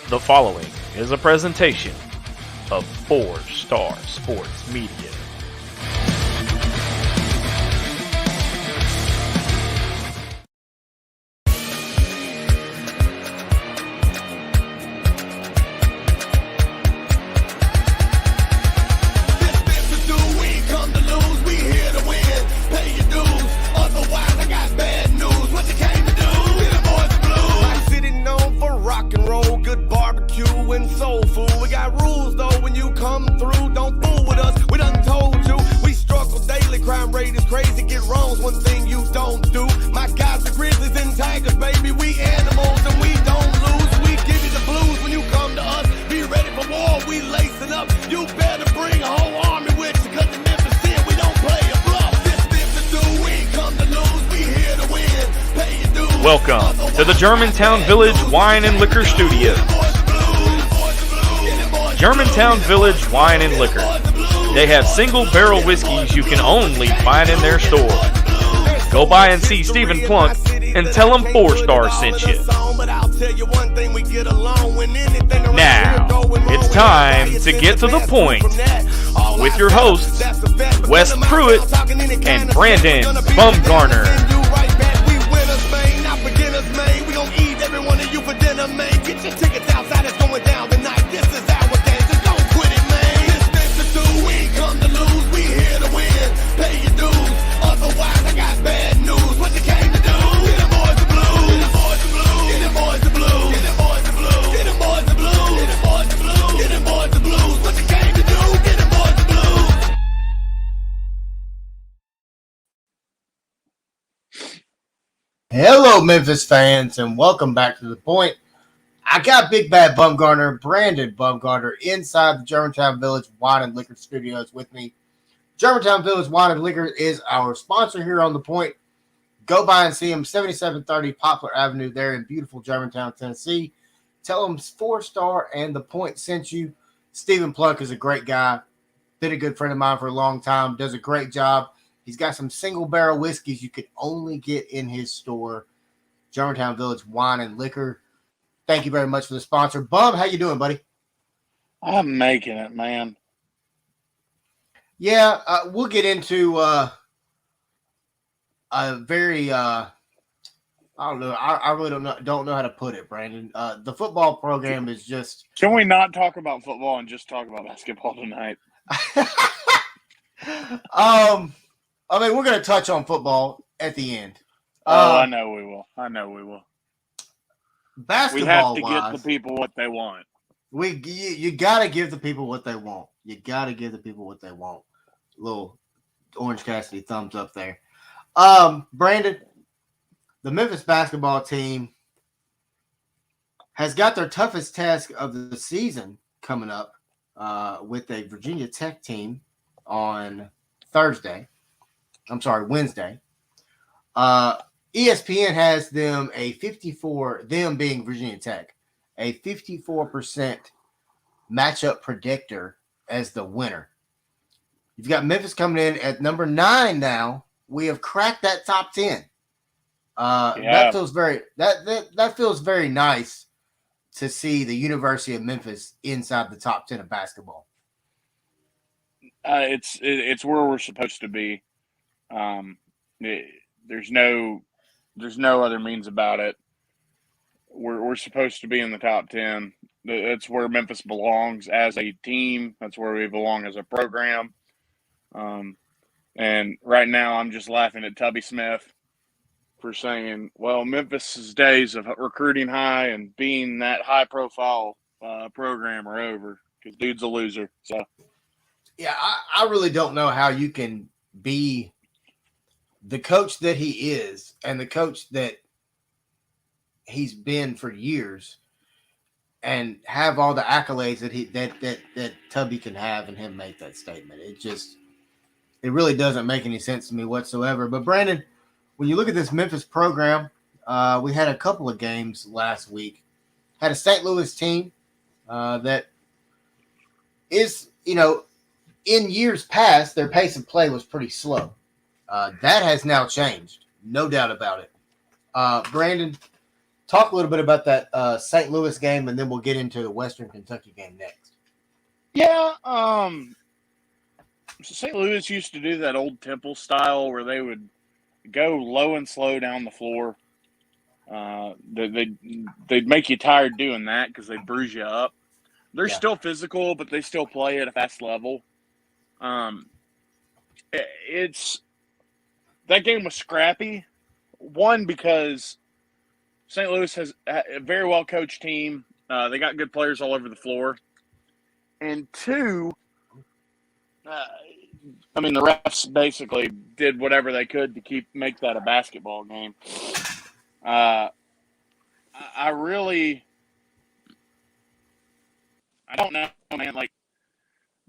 The following is a presentation of 4-Star Sports Media. Welcome to the Germantown Village Wine and Liquor Studios. Germantown Village Wine and Liquor. They have single barrel whiskeys you can only find in their store. Go by and see Stephen Plunk and tell him 4-Star sent you. Now, it's time to get to the point with your hosts, Wes Pruitt and Brandon Bumgarner. We gon' eat every one of you for dinner, man. Get your tickets outside, it's going down tonight. This is our dance, just don't quit it, man. This thing's to do, we ain't come to lose, we here to win. Pay your dues, otherwise I got bad news. What you came to do? Get them boys the blues, get them boys the blues, get them boys the blues, get them boys the blues, get them boys the blues, get them boys the blues. What you came to do? Get them boys the blues. Hello, Memphis fans, and welcome back to The Point. I got Big Bad Bumgarner, Brandon Bumgarner, inside the Germantown Village Wine and Liquor Studios with me. Germantown Village Wine and Liquor is our sponsor here on The Point. Go by and see them, 7730 Poplar Avenue there in beautiful Germantown, Tennessee. Tell them 4-Star and The Point sent you. Stephen Plunk is a great guy. Been a good friend of mine for a long time. Does a great job. He's got some single barrel whiskeys you could only get in his store, Germantown Village Wine and Liquor. Thank you very much for the sponsor. Bub, how you doing, buddy? I'm making it, man. Yeah, we'll get into a very I don't know. I really don't know how to put it, Brandon. The football program is just. Can we not talk about football and just talk about basketball tonight? I mean, we're going to touch on football at the end. I know we will. Basketball, we have to get the people what they want. You got to give the people what they want. You got to give the people what they want. Little Orange Cassidy thumbs up there. Brandon, the Memphis basketball team has got their toughest task of the season coming up with a Virginia Tech team on Wednesday. ESPN has them them being Virginia Tech, a 54% matchup predictor as the winner. You've got Memphis coming in at number 9 now. We have cracked that top 10. That feels very nice to see the University of Memphis inside the top 10 of basketball. It's where we're supposed to be. There's no other means about it. We're supposed to be in the top 10. That's where Memphis belongs as a team. That's where we belong as a program. And right now I'm just laughing at Tubby Smith for saying, well, Memphis's days of recruiting high and being that high profile program are over because dude's a loser. So. Yeah, I really don't know how you can be the coach that he is and the coach that he's been for years and have all the accolades that Tubby can have and him make that statement. It really doesn't make any sense to me whatsoever. But Brandon, when you look at this Memphis program, we had a couple of games last week. Had a St. Louis team that is, in years past, their pace of play was pretty slow. That has now changed, no doubt about it. Brandon, talk a little bit about that St. Louis game, and then we'll get into the Western Kentucky game next. Yeah, so St. Louis used to do that old Temple style where they would go low and slow down the floor. They'd make you tired doing that because they'd bruise you up. They're still physical, but they still play at a fast level. It's that game was scrappy. One, because St. Louis has a very well coached team. They got good players all over the floor. And two, I mean, the refs basically did whatever they could to make that a basketball game. I don't know, man. Like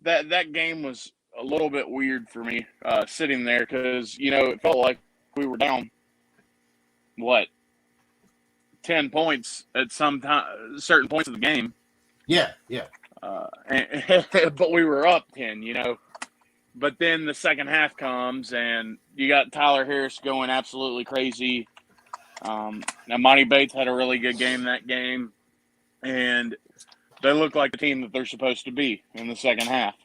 that game was a little bit weird for me sitting there because it felt like we were down 10 points at certain points of the game. Yeah. But we were up 10, But then the second half comes, and you got Tyler Harris going absolutely crazy. Now, Monty Bates had a really good game that game, and they look like the team that they're supposed to be in the second half.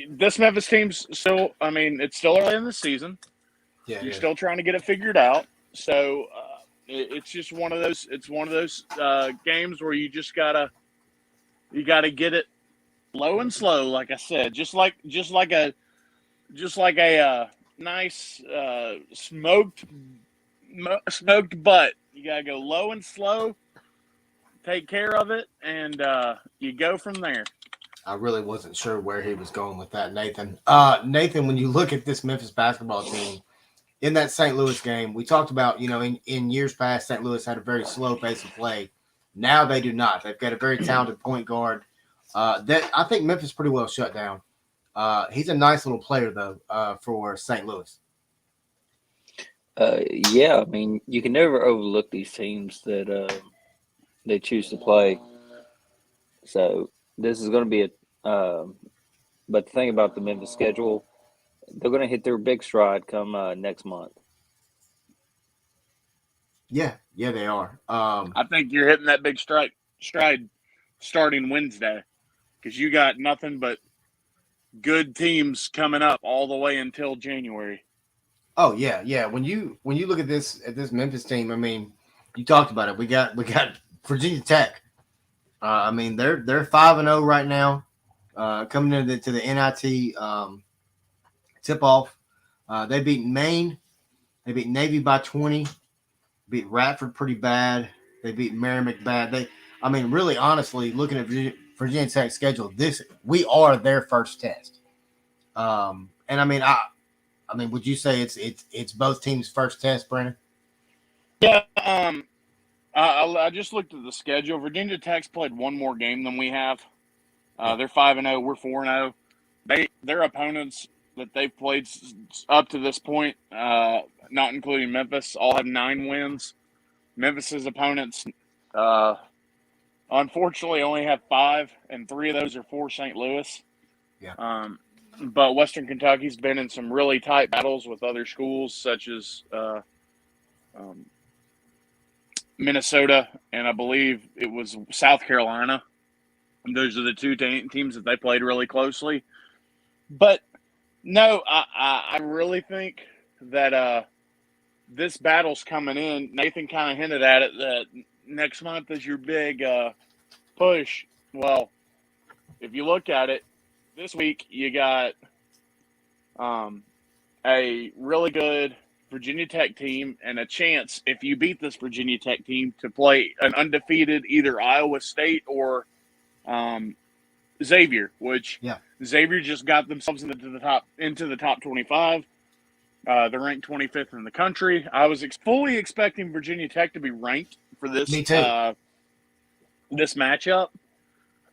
This Memphis team's still, it's still early in the season. Yeah, You're still trying to get it figured out. So it's just one of those. It's one of those games where you gotta get it low and slow. Like I said, just like a nice smoked butt. You gotta go low and slow, take care of it, and you go from there. I really wasn't sure where he was going with that, Nathan. Nathan, when you look at this Memphis basketball team in that St. Louis game, we talked about, in years past, St. Louis had a very slow pace of play. Now they do not. They've got a very talented point guard. That I think Memphis pretty well shut down. He's a nice little player, though, for St. Louis. Yeah, you can never overlook these teams that they choose to play. So this is going to be but the thing about the Memphis schedule, they're going to hit their big stride come next month. Yeah, they are. I think you're hitting that big stride starting Wednesday because you got nothing but good teams coming up all the way until January. Oh yeah. When you look at this Memphis team, you talked about it. We got Virginia Tech. They're 5-0 right now. Coming into the NIT tip off. They beat Maine. They beat Navy by 20. Beat Radford pretty bad. They beat Merrimack bad. Really, honestly, looking at Virginia Tech's schedule, we are their first test. Would you say it's both teams' first test, Brandon? Yeah. I just looked at the schedule. Virginia Tech's played one more game than we have. They're 5-0. We're 4-0. Their opponents that they've played up to this point, not including Memphis, all have 9 wins. Memphis's opponents, unfortunately, only have 5, and 3 of those are for St. Louis. Yeah. But Western Kentucky's been in some really tight battles with other schools, such as Minnesota, and I believe it was South Carolina. And those are the 2 teams that they played really closely. But no, I really think that this battle's coming in. Nathan kind of hinted at it that next month is your big push. Well, if you look at it, this week you got a really good Virginia Tech team and a chance, if you beat this Virginia Tech team, to play an undefeated either Iowa State or Xavier, which Xavier just got themselves into the top 25. They're ranked 25th in the country. I was fully expecting Virginia Tech to be ranked for this this matchup,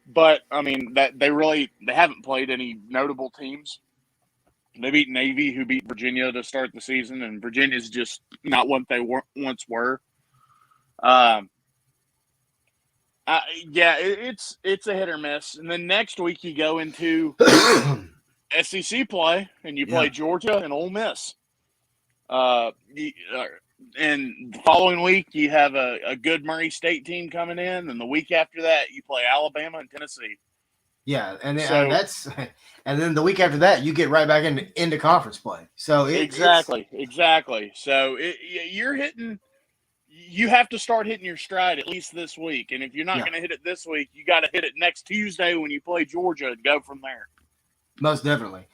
but they haven't played any notable teams. They beat Navy, who beat Virginia to start the season, and Virginia's just not what they once were. It's a hit or miss. And then next week you go into SEC play, and you play Georgia and Ole Miss. and the following week you have a good Murray State team coming in, and the week after that you play Alabama and Tennessee. Yeah, and So and then the week after that you get right back into conference play. So exactly. So you're hitting. You have to start hitting your stride at least this week, and if you're not going to hit it this week, you got to hit it next Tuesday when you play Georgia and go from there. Most definitely.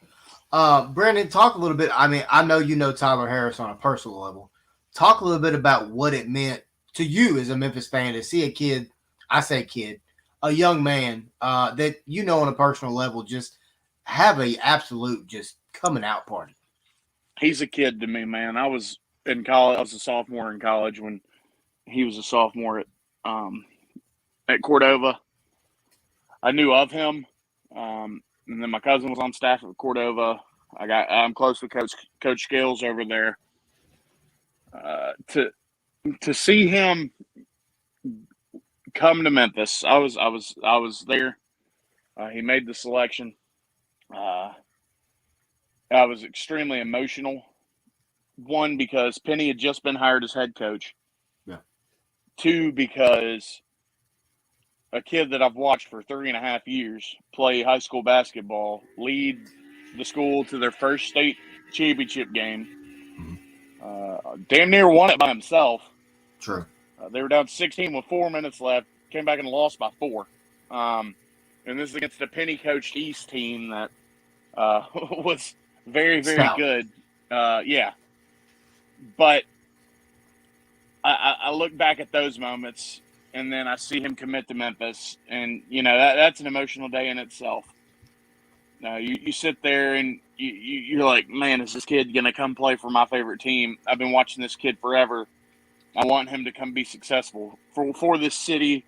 Brandon, talk a little bit. I mean, I know you know Tyler Harris on a personal level. Talk a little bit about what it meant to you as a Memphis fan to see a kid, I say kid, a young man that you know on a personal level just have a absolute just coming out party. He's a kid to me, man. I was in college. I was a sophomore in college when he was a sophomore at Cordova. I knew of him, and then my cousin was on staff at Cordova. I'm close with Coach Scales over there. To see him come to Memphis, I was there. He made the selection. I was extremely emotional. One, because Penny had just been hired as head coach. Yeah. Two, because a kid that I've watched for 3.5 years play high school basketball, lead the school to their first state championship game. Damn near won it by himself. True. They were down 16 with 4 minutes left, came back and lost by 4. And this is against a Penny coached East team that was very, very good. Yeah. But I look back at those moments, and then I see him commit to Memphis, and that's an emotional day in itself. You sit there and you're like, man, is this kid gonna come play for my favorite team? I've been watching this kid forever. I want him to come be successful for this city,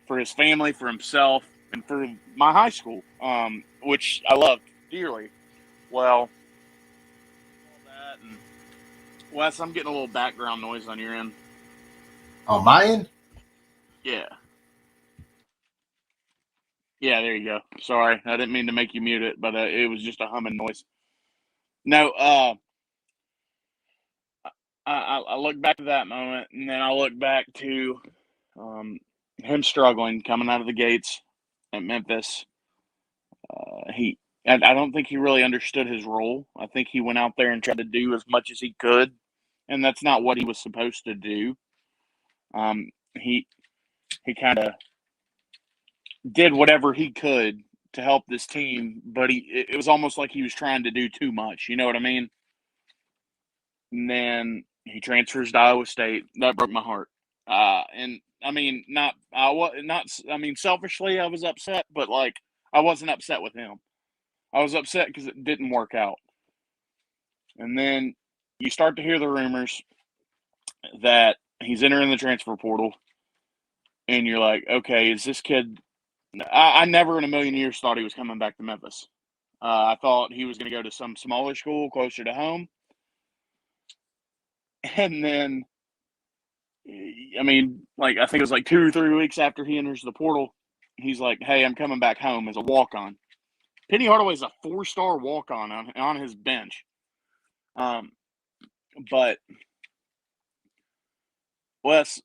for his family, for himself, and for my high school, which I love dearly. Well, Wes, I'm getting a little background noise on your end. On my end? Yeah. Yeah, there you go. Sorry, I didn't mean to make you mute it, but it was just a humming noise. No, I look back to that moment, and then I look back to him struggling coming out of the gates at Memphis. I don't think he really understood his role. I think he went out there and tried to do as much as he could, and that's not what he was supposed to do. He kind of did whatever he could to help this team, but it was almost like he was trying to do too much. You know what I mean? And then he transfers to Iowa State. That broke my heart. And I mean, selfishly, I was upset, but like, I wasn't upset with him. I was upset because it didn't work out. And then you start to hear the rumors that he's entering the transfer portal, and you're like, okay, is this kid? I never in a million years thought he was coming back to Memphis. I thought he was going to go to some smaller school closer to home. And then, I mean, like, I think it was like 2 or 3 weeks after he enters the portal, he's like, hey, I'm coming back home as a walk-on. Penny Hardaway's a 4-star walk-on on his bench. But Wes,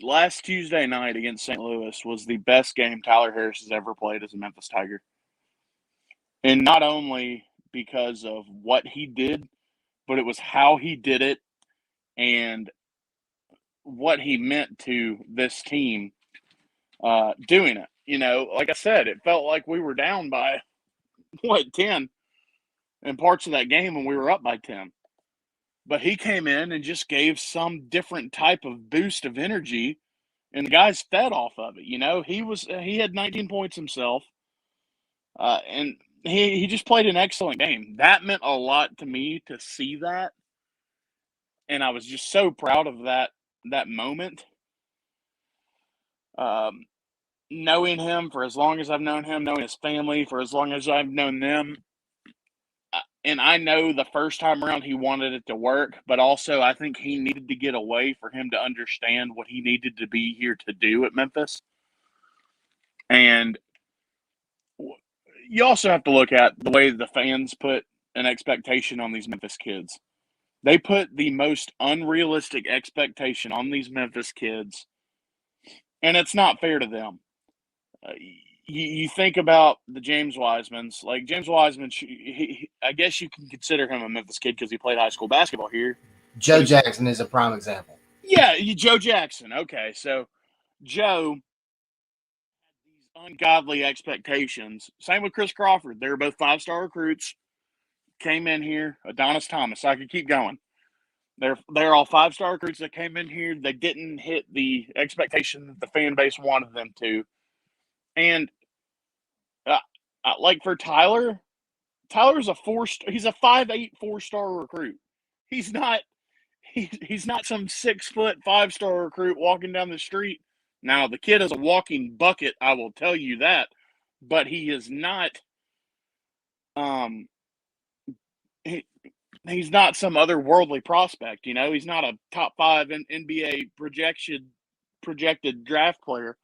last Tuesday night against St. Louis was the best game Tyler Harris has ever played as a Memphis Tiger. And not only because of what he did, but it was how he did it and what he meant to this team doing it. Like I said, it felt like we were down by, 10 in parts of that game, and we were up by 10. But he came in and just gave some different type of boost of energy, and the guys fed off of it. He had 19 points himself, and he just played an excellent game. That meant a lot to me to see that, and I was just so proud of that moment. Knowing him for as long as I've known him, knowing his family for as long as I've known them. And I know the first time around he wanted it to work, but also I think he needed to get away for him to understand what he needed to be here to do at Memphis. And you also have to look at the way the fans put an expectation on these Memphis kids. They put the most unrealistic expectation on these Memphis kids, and it's not fair to them. You think about the James Wisemans. Like James Wiseman, I guess you can consider him a Memphis kid because he played high school basketball here. Joe Jackson is a prime example. Yeah, Joe Jackson. Okay, so Joe had these ungodly expectations. Same with Chris Crawford. They were both 5-star recruits. Came in here. Adonis Thomas. I could keep going. They're all 5-star recruits that came in here. They didn't hit the expectation that the fan base wanted them to. And like for Tyler, Tyler's he's a 5'8" 4-star recruit. He's not some 6-foot 5-star recruit walking down the street. Now the kid is a walking bucket, I will tell you that, but he is not he's not some otherworldly prospect, you know. He's not a top 5 NBA projected draft player.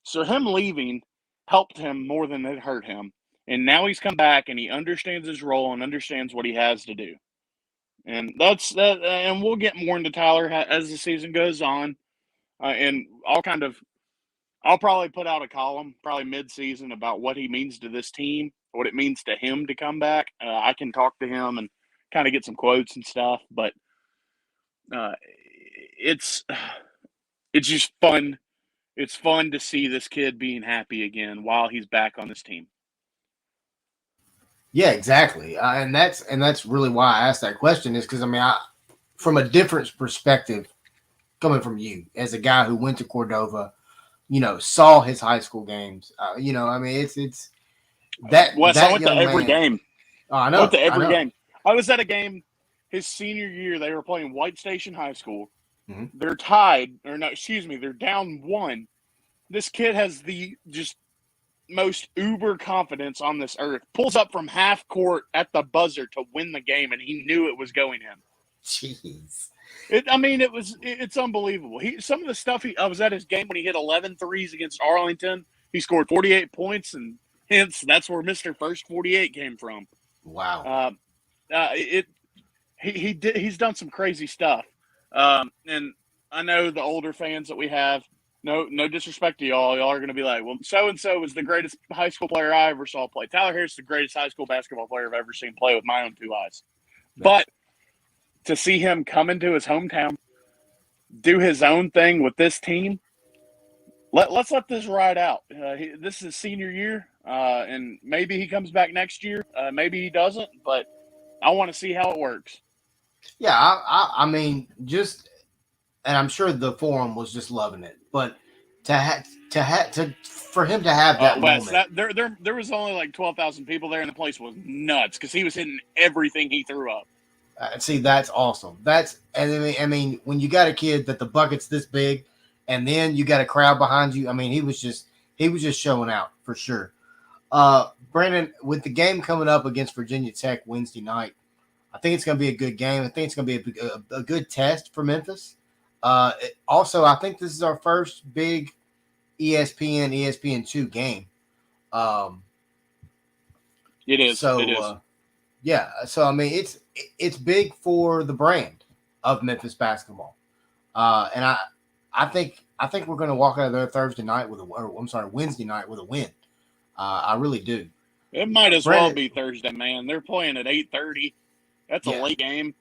So him leaving helped him more than it hurt him. And now he's come back and he understands his role and understands what he has to do. And that's that. And we'll get more into Tyler as the season goes on. And I'll probably put out a column probably mid-season about what he means to this team, what it means to him to come back. I can talk to him and kind of get some quotes and stuff, but it's just fun. It's fun to see this kid being happy again while he's back on this team. Yeah, exactly, and that's really why I asked that question, is because from a different perspective, coming from you as a guy who went to Cordova, saw his high school games. It's that. Wes, that I went to every game. Oh, I know. I went to every game. I was at a game his senior year. They were playing White Station High School. Mm-hmm. They're tied, or no, excuse me, they're down 1. This kid has the just most uber confidence on this earth. Pulls up from half court at the buzzer to win the game, and he knew it was going in. Jeez. It's unbelievable. Some of the stuff I was at his game when he hit 11 threes against Arlington. He scored 48 points, and hence that's where Mr. First 48 came from. Wow. He's done some crazy stuff. And I know the older fans that we have, no disrespect to y'all. Y'all are going to be like, well, so-and-so was the greatest high school player I ever saw play. Tyler Harris is the greatest high school basketball player I've ever seen play with my own 2 eyes. But to see him come into his hometown, do his own thing with this team, let's let this ride out. This is his senior year, and maybe he comes back next year. Maybe he doesn't, but I want to see how it works. Yeah, and I'm sure the forum was just loving it, but for him to have that moment. There was only like 12,000 people there, and the place was nuts because he was hitting everything he threw up. See, that's awesome. When you got a kid that the bucket's this big, and then you got a crowd behind you. He was just showing out for sure. Brandon, with the game coming up against Virginia Tech Wednesday night, I think it's going to be a good game. I think it's going to be a good test for Memphis. Also, I think this is our first big ESPN2 game. It is. So, it is. Yeah. So, it's big for the brand of Memphis basketball. And I think we're going to walk out of there Wednesday night with a win. I really do. It might as well be Thursday, man. They're playing at 8:30. That's a late game,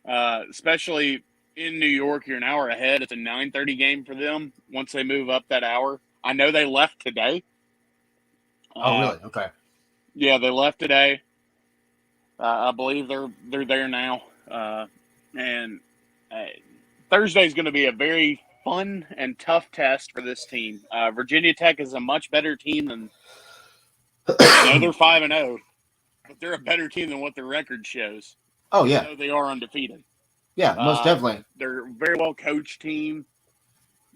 especially in New York. You're an hour ahead. It's a 9:30 game for them once they move up that hour. I know they left today. Oh, really? Okay. Yeah, they left today. I believe they're there now. And Thursday is going to be a very fun and tough test for this team. Virginia Tech is a much better team than they're 5-0, but they're a better team than what their record shows. Oh, yeah. They are undefeated. Yeah, most definitely. They're a very well-coached team.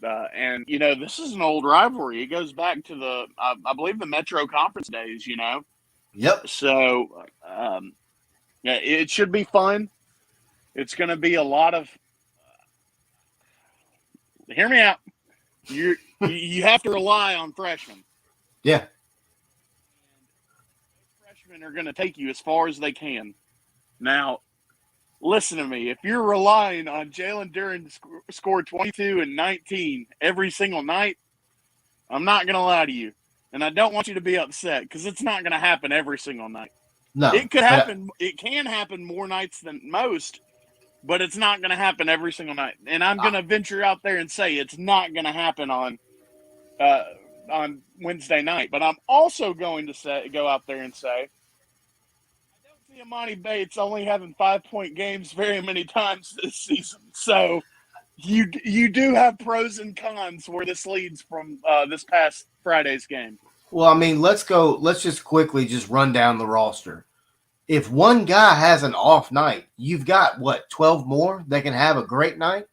And, this is an old rivalry. It goes back to I believe the Metro Conference days, Yep. So, it should be fun. It's going to be a lot of hear me out. You have to rely on freshmen. Yeah. Freshmen are going to take you as far as they can. Now, Listen to me. If you're relying on Jalen Duren to score 22 and 19 every single night, I'm not going to lie to you. And I don't want you to be upset because it's not going to happen every single night. No, It could but happen. It can happen more nights than most, but it's not going to happen every single night. And I'm going to venture out there and say it's not going to happen on Wednesday night. But I'm also going to go out there and say, I don't see Amani Bates only having 5-point games very many times this season. So you do have pros and cons where this leads from this past Friday's game. well, I mean, let's go. Let's just quickly just run down the roster. If one guy has an off night, you've got what 12 more that can have a great night.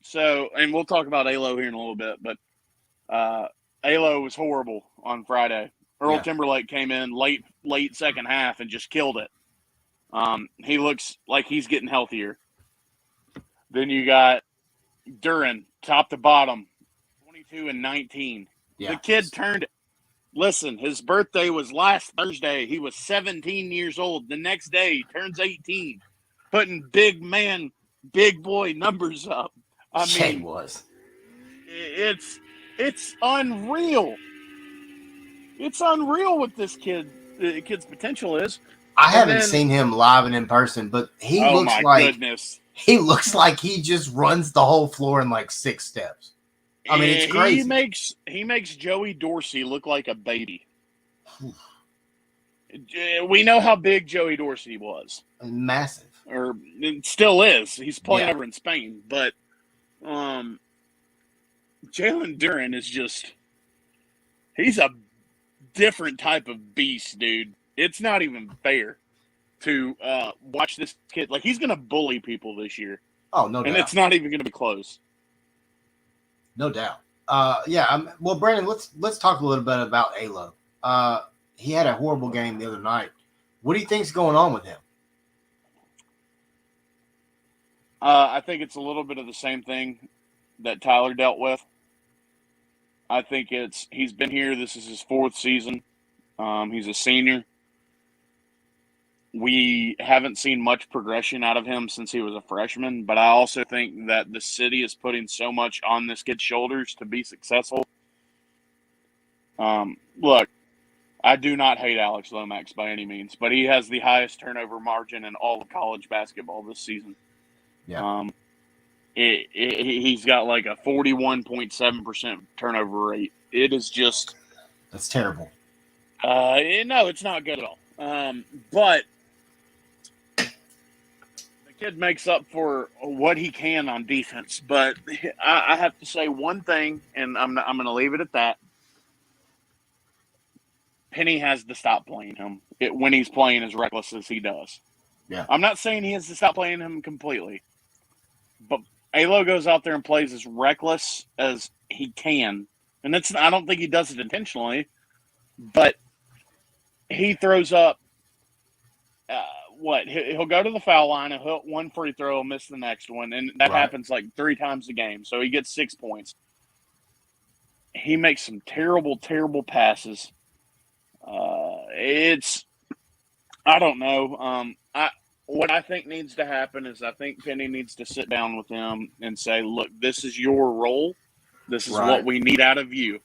So, and we'll talk about Alo here in a little bit, but Alo was horrible on Friday. Earl Timberlake came in late second half and just killed it. He looks like he's getting healthier. Then you got Duren, top to bottom, 22 and 19. Yeah. The kid turned it. Listen, his birthday was last Thursday. He was 17 years old. The next day, he turns 18, putting big boy numbers up. I mean, was. It's unreal. It's unreal what this kid's potential is. I haven't seen him live and in person, but he looks like goodness. He looks like he just runs the whole floor in like 6 steps. I mean, it's crazy. He makes Joey Dorsey look like a baby. We know how big Joey Dorsey was. Massive. Or it still is. He's playing over in Spain. But Jalen Duren is just – he's a different type of beast, dude. It's not even fair to watch this kid. Like, he's going to bully people this year. Oh, no doubt. And it's not even going to be close. No doubt. Well, Brandon, let's talk a little bit about Alo. He had a horrible game the other night. What do you think's going on with him? I think it's a little bit of the same thing that Tyler dealt with. I think he's been here. This is his 4th season. He's a senior. We haven't seen much progression out of him since he was a freshman, but I also think that the city is putting so much on this kid's shoulders to be successful. Look, I do not hate Alex Lomax by any means, but he has the highest turnover margin in all of college basketball this season. Yeah. He's got like a 41.7% turnover rate. It is just – that's terrible. No, it's not good at all. But the kid makes up for what he can on defense. But I have to say one thing, and I'm going to leave it at that. Penny has to stop playing him when he's playing as reckless as he does. Yeah. I'm not saying he has to stop playing him completely, but Alo goes out there and plays as reckless as he can, and I don't think he does it intentionally, but he throws up. He'll go to the foul line and he'll one free throw, miss the next one, and that happens like 3 times a game. So he gets 6 points. He makes some terrible, terrible passes. I don't know. What I think needs to happen is I think Penny needs to sit down with him and say, look, this is your role. This is what we need out of you.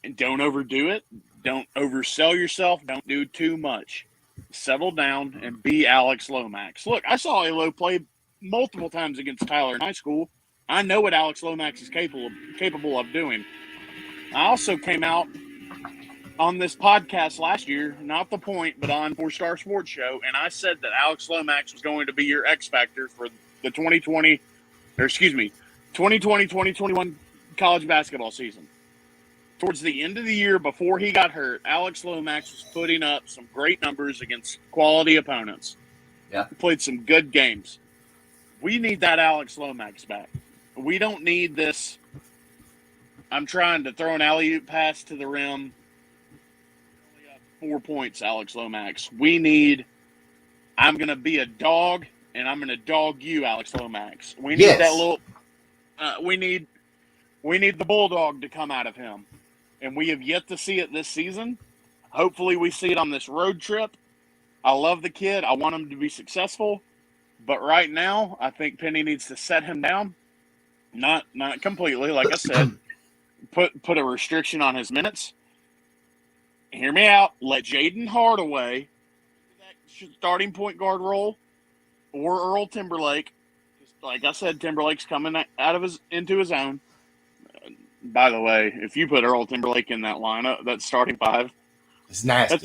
And don't overdo it. Don't oversell yourself. Don't do too much. Settle down and be Alex Lomax. Look, I saw Alo play multiple times against Tyler in high school. I know what Alex Lomax is capable of doing. I also came out on this podcast last year, not The Point, but on 4-Star Sports Show, and I said that Alex Lomax was going to be your X factor for the 2020-2021 college basketball season. Towards the end of the year, before he got hurt, Alex Lomax was putting up some great numbers against quality opponents. Yeah. He played some good games. We need that Alex Lomax back. We don't need this, I'm trying to throw an alley-oop pass to the rim. 4 points, Alex Lomax. We need, I'm going to be a dog, and I'm going to dog you, Alex Lomax. We need that little, we need the bulldog to come out of him. And we have yet to see it this season. Hopefully we see it on this road trip. I love the kid. I want him to be successful. But right now, I think Penny needs to set him down. Not completely, like I said. Put a restriction on his minutes. Hear me out. Let Jaden Hardaway that starting point guard role, or Earl Timberlake. Like I said, Timberlake's coming into his own. By the way, if you put Earl Timberlake in that lineup, that starting five, It's nasty.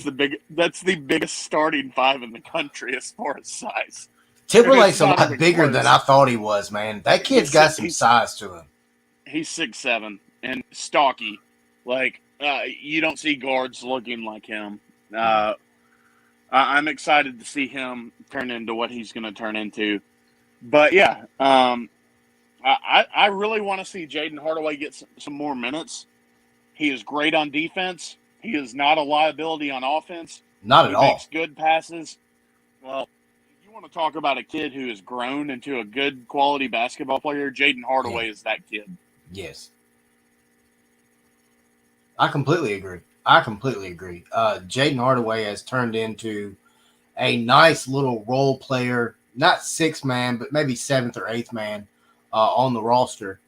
That's the biggest starting five in the country as far as size. Timberlake's a lot bigger than I thought he was, man. That kid's got some size to him. He's 6'7" and stocky. Like, you don't see guards looking like him. I'm excited to see him turn into what he's going to turn into. But, yeah, I really want to see Jaden Hardaway get some more minutes. He is great on defense. He is not a liability on offense. Not at all. He makes good passes. Well, if you want to talk about a kid who has grown into a good quality basketball player, Jaden Hardaway is that kid. Yes. I completely agree. Jaden Hardaway has turned into a nice little role player, not sixth man, but maybe seventh or eighth man on the roster.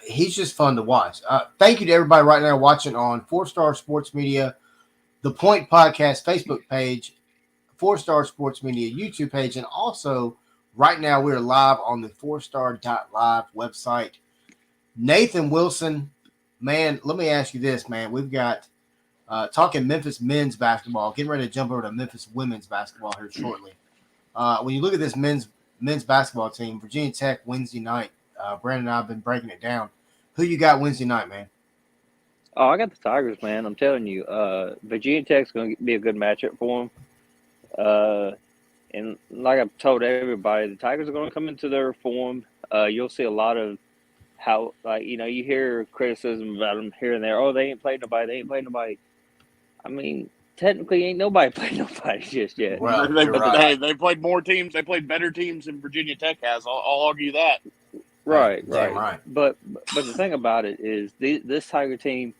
He's just fun to watch. Thank you to everybody right now watching on 4-Star Sports Media, the Point Podcast Facebook page, 4-Star Sports Media YouTube page, and also right now we're live on the 4star.live website. Nathan Wilson, man, let me ask you this, man. We've got talking Memphis men's basketball, getting ready to jump over to Memphis women's basketball here shortly. When you look at this men's basketball team, Virginia Tech Wednesday night, Brandon and I have been breaking it down. Who you got Wednesday night, man? Oh, I got the Tigers, man. I'm telling you, Virginia Tech's going to be a good matchup for them. And like I've told everybody, the Tigers are going to come into their form. You'll see a lot of how, like, you hear criticism about them here and there. Oh, they ain't played nobody. I mean, technically, ain't nobody played nobody just yet. Well, they played more teams. They played better teams than Virginia Tech has. I'll argue that. Right. But the thing about it is this Tiger team,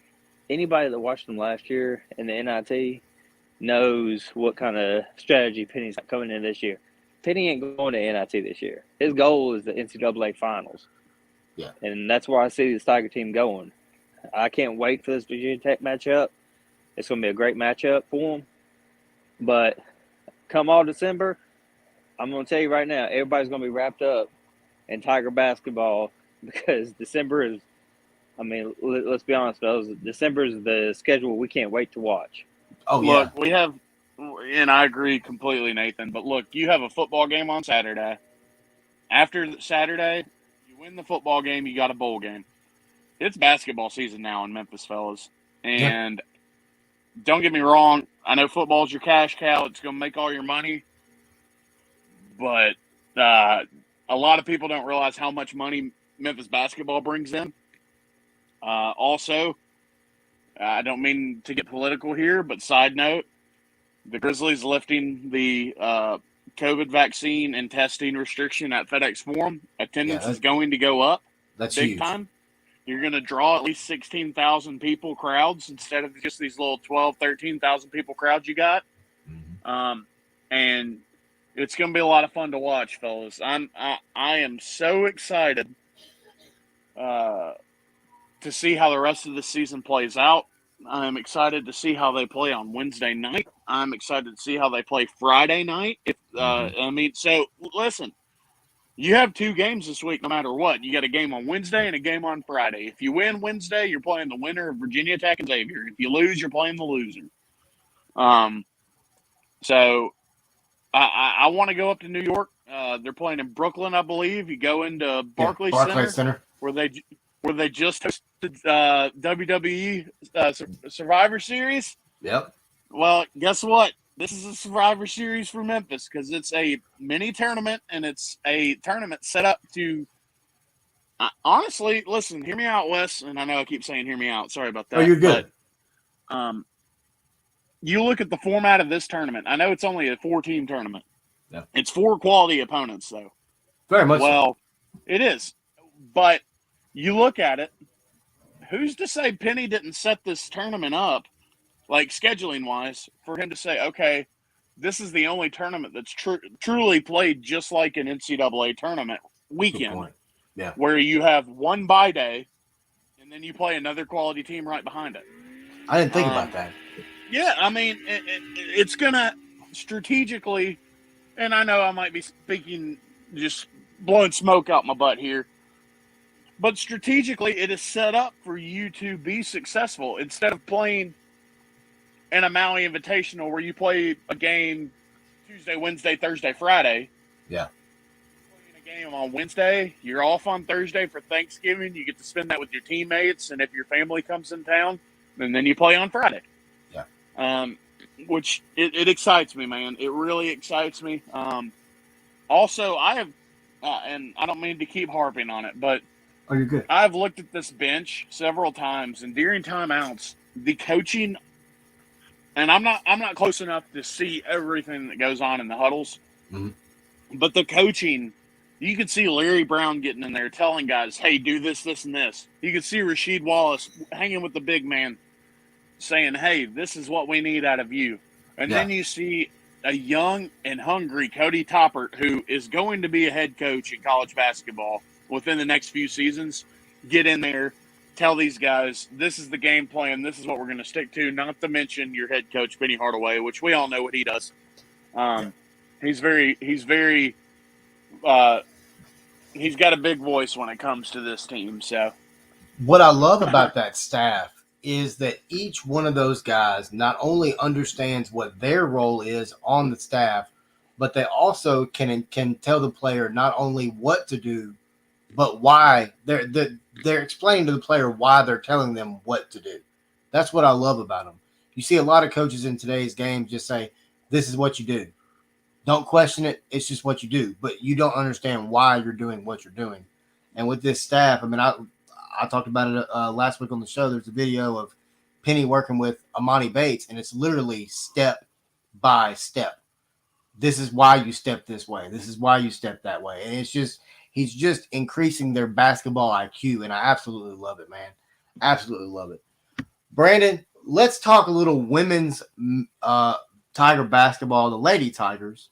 anybody that watched them last year in the NIT knows what kind of strategy Penny's coming in this year. Penny ain't going to NIT this year. His goal is the NCAA finals. Yeah. And that's where I see this Tiger team going. I can't wait for this Virginia Tech matchup. It's going to be a great matchup for them. But come all December, I'm going to tell you right now, everybody's going to be wrapped up in Tiger basketball because December is, I mean, let's be honest, fellas, December is the schedule we can't wait to watch. Oh, look, we have, and I agree completely, Nathan, but look, you have a football game on Saturday. After Saturday, you win the football game, you got a bowl game. It's basketball season now in Memphis, fellas. And don't get me wrong, I know football's your cash cow. It's going to make all your money. But a lot of people don't realize how much money Memphis basketball brings in. Also, I don't mean to get political here, but side note, the Grizzlies lifting the COVID vaccine and testing restriction at FedEx Forum. Attendance is going to go up. That's big huge. Time. You're going to draw at least 16,000 people crowds instead of just these little 12, 13,000 people crowds you got. Mm-hmm. And it's going to be a lot of fun to watch, fellas. I am so excited to see how the rest of the season plays out. I'm excited to see how they play on Wednesday night. I'm excited to see how they play Friday night. So listen, you have 2 games this week no matter what. You got a game on Wednesday and a game on Friday. If you win Wednesday, you're playing the winner of Virginia Tech and Xavier. If you lose, you're playing the loser. So I want to go up to New York. They're playing in Brooklyn, I believe. You go into Barclays Center where they just hosted WWE Survivor Series. Yep. Well, guess what? This is a Survivor Series for Memphis because it's a mini tournament and it's a tournament set up to. Honestly, listen, hear me out, Wes, and I know I keep saying "hear me out." Sorry about that. Oh, you're good. But, you look at the format of this tournament. I know it's only a 4-team tournament. Yeah. It's 4 quality opponents, though. Very much. Well, it is, but you look at it. Who's to say Penny didn't set this tournament up, like scheduling wise, for him to say, okay, this is the only tournament that's truly played just like an NCAA tournament weekend, Yeah, where you have one bye day, and then you play another quality team right behind it. I didn't think about that. Yeah, I mean, it's going to strategically, and I know I might be speaking, just blowing smoke out my butt here, but strategically it is set up for you to be successful instead of playing in a Maui Invitational where you play a game Tuesday, Wednesday, Thursday, Friday. Yeah. Playing a game on Wednesday, you're off on Thursday for Thanksgiving. You get to spend that with your teammates, and if your family comes in town, and then you play on Friday. Yeah. Which it excites me, man. It really excites me. Also, I have, and I don't mean to keep harping on it, but Oh, you're good. I've looked at this bench several times, and during timeouts, the coaching, and I'm not close enough to see everything that goes on in the huddles, but the coaching, you could see Larry Brown getting in there telling guys, hey, do this, this, and this. You could see Rasheed Wallace hanging with the big man saying, hey, this is what we need out of you. And then you see a young and hungry Cody Toppert, who is going to be a head coach in college basketball within the next few seasons, get in there, tell these guys, this is the game plan, this is what we're going to stick to, not to mention your head coach, Penny Hardaway, which we all know what he does. He's got a big voice when it comes to this team. So what I love about that staff is that each one of those guys not only understands what their role is on the staff, but they also can tell the player not only what to do, but why. They're explaining to the player why they're telling them what to do. That's what I love about them. You see a lot of coaches in today's game just say, this is what you do. Don't question it. It's just what you do. But you don't understand why you're doing what you're doing. And with this staff, I mean, I talked about it last week on the show. There's a video of Penny working with Amani Bates, and it's literally step by step. This is why you step this way. This is why you step that way. And it's just, he's just increasing their basketball IQ, and I absolutely love it, man. Absolutely love it. Brandon, let's talk a little women's Tiger basketball. The Lady Tigers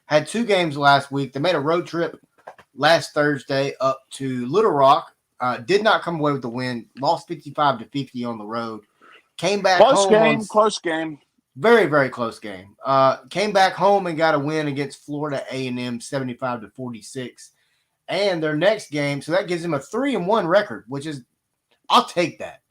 had 2 games last week. They made a road trip last Thursday up to Little Rock. Did not come away with the win. Lost 55-50 on the road. Came back home. Close game. Very, very close game. Came back home and got a win against Florida A&M 75-46. And their next game, so that gives them a 3-1 record, which is, I'll take that.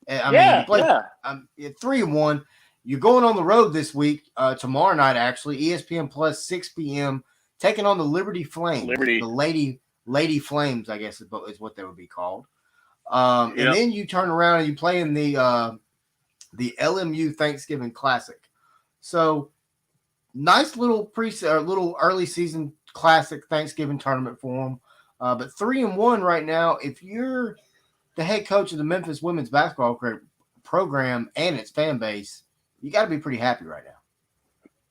I mean, 3-1. You're going on the road this week, tomorrow night, actually, ESPN Plus, 6 p.m., taking on the Liberty Flames. The Lady Flames, I guess, is what they would be called. And then you turn around and you play in the LMU Thanksgiving Classic. So nice little little early season classic Thanksgiving tournament for them. But 3-1 right now. If you're the head coach of the Memphis women's basketball program and its fan base, you got to be pretty happy right now.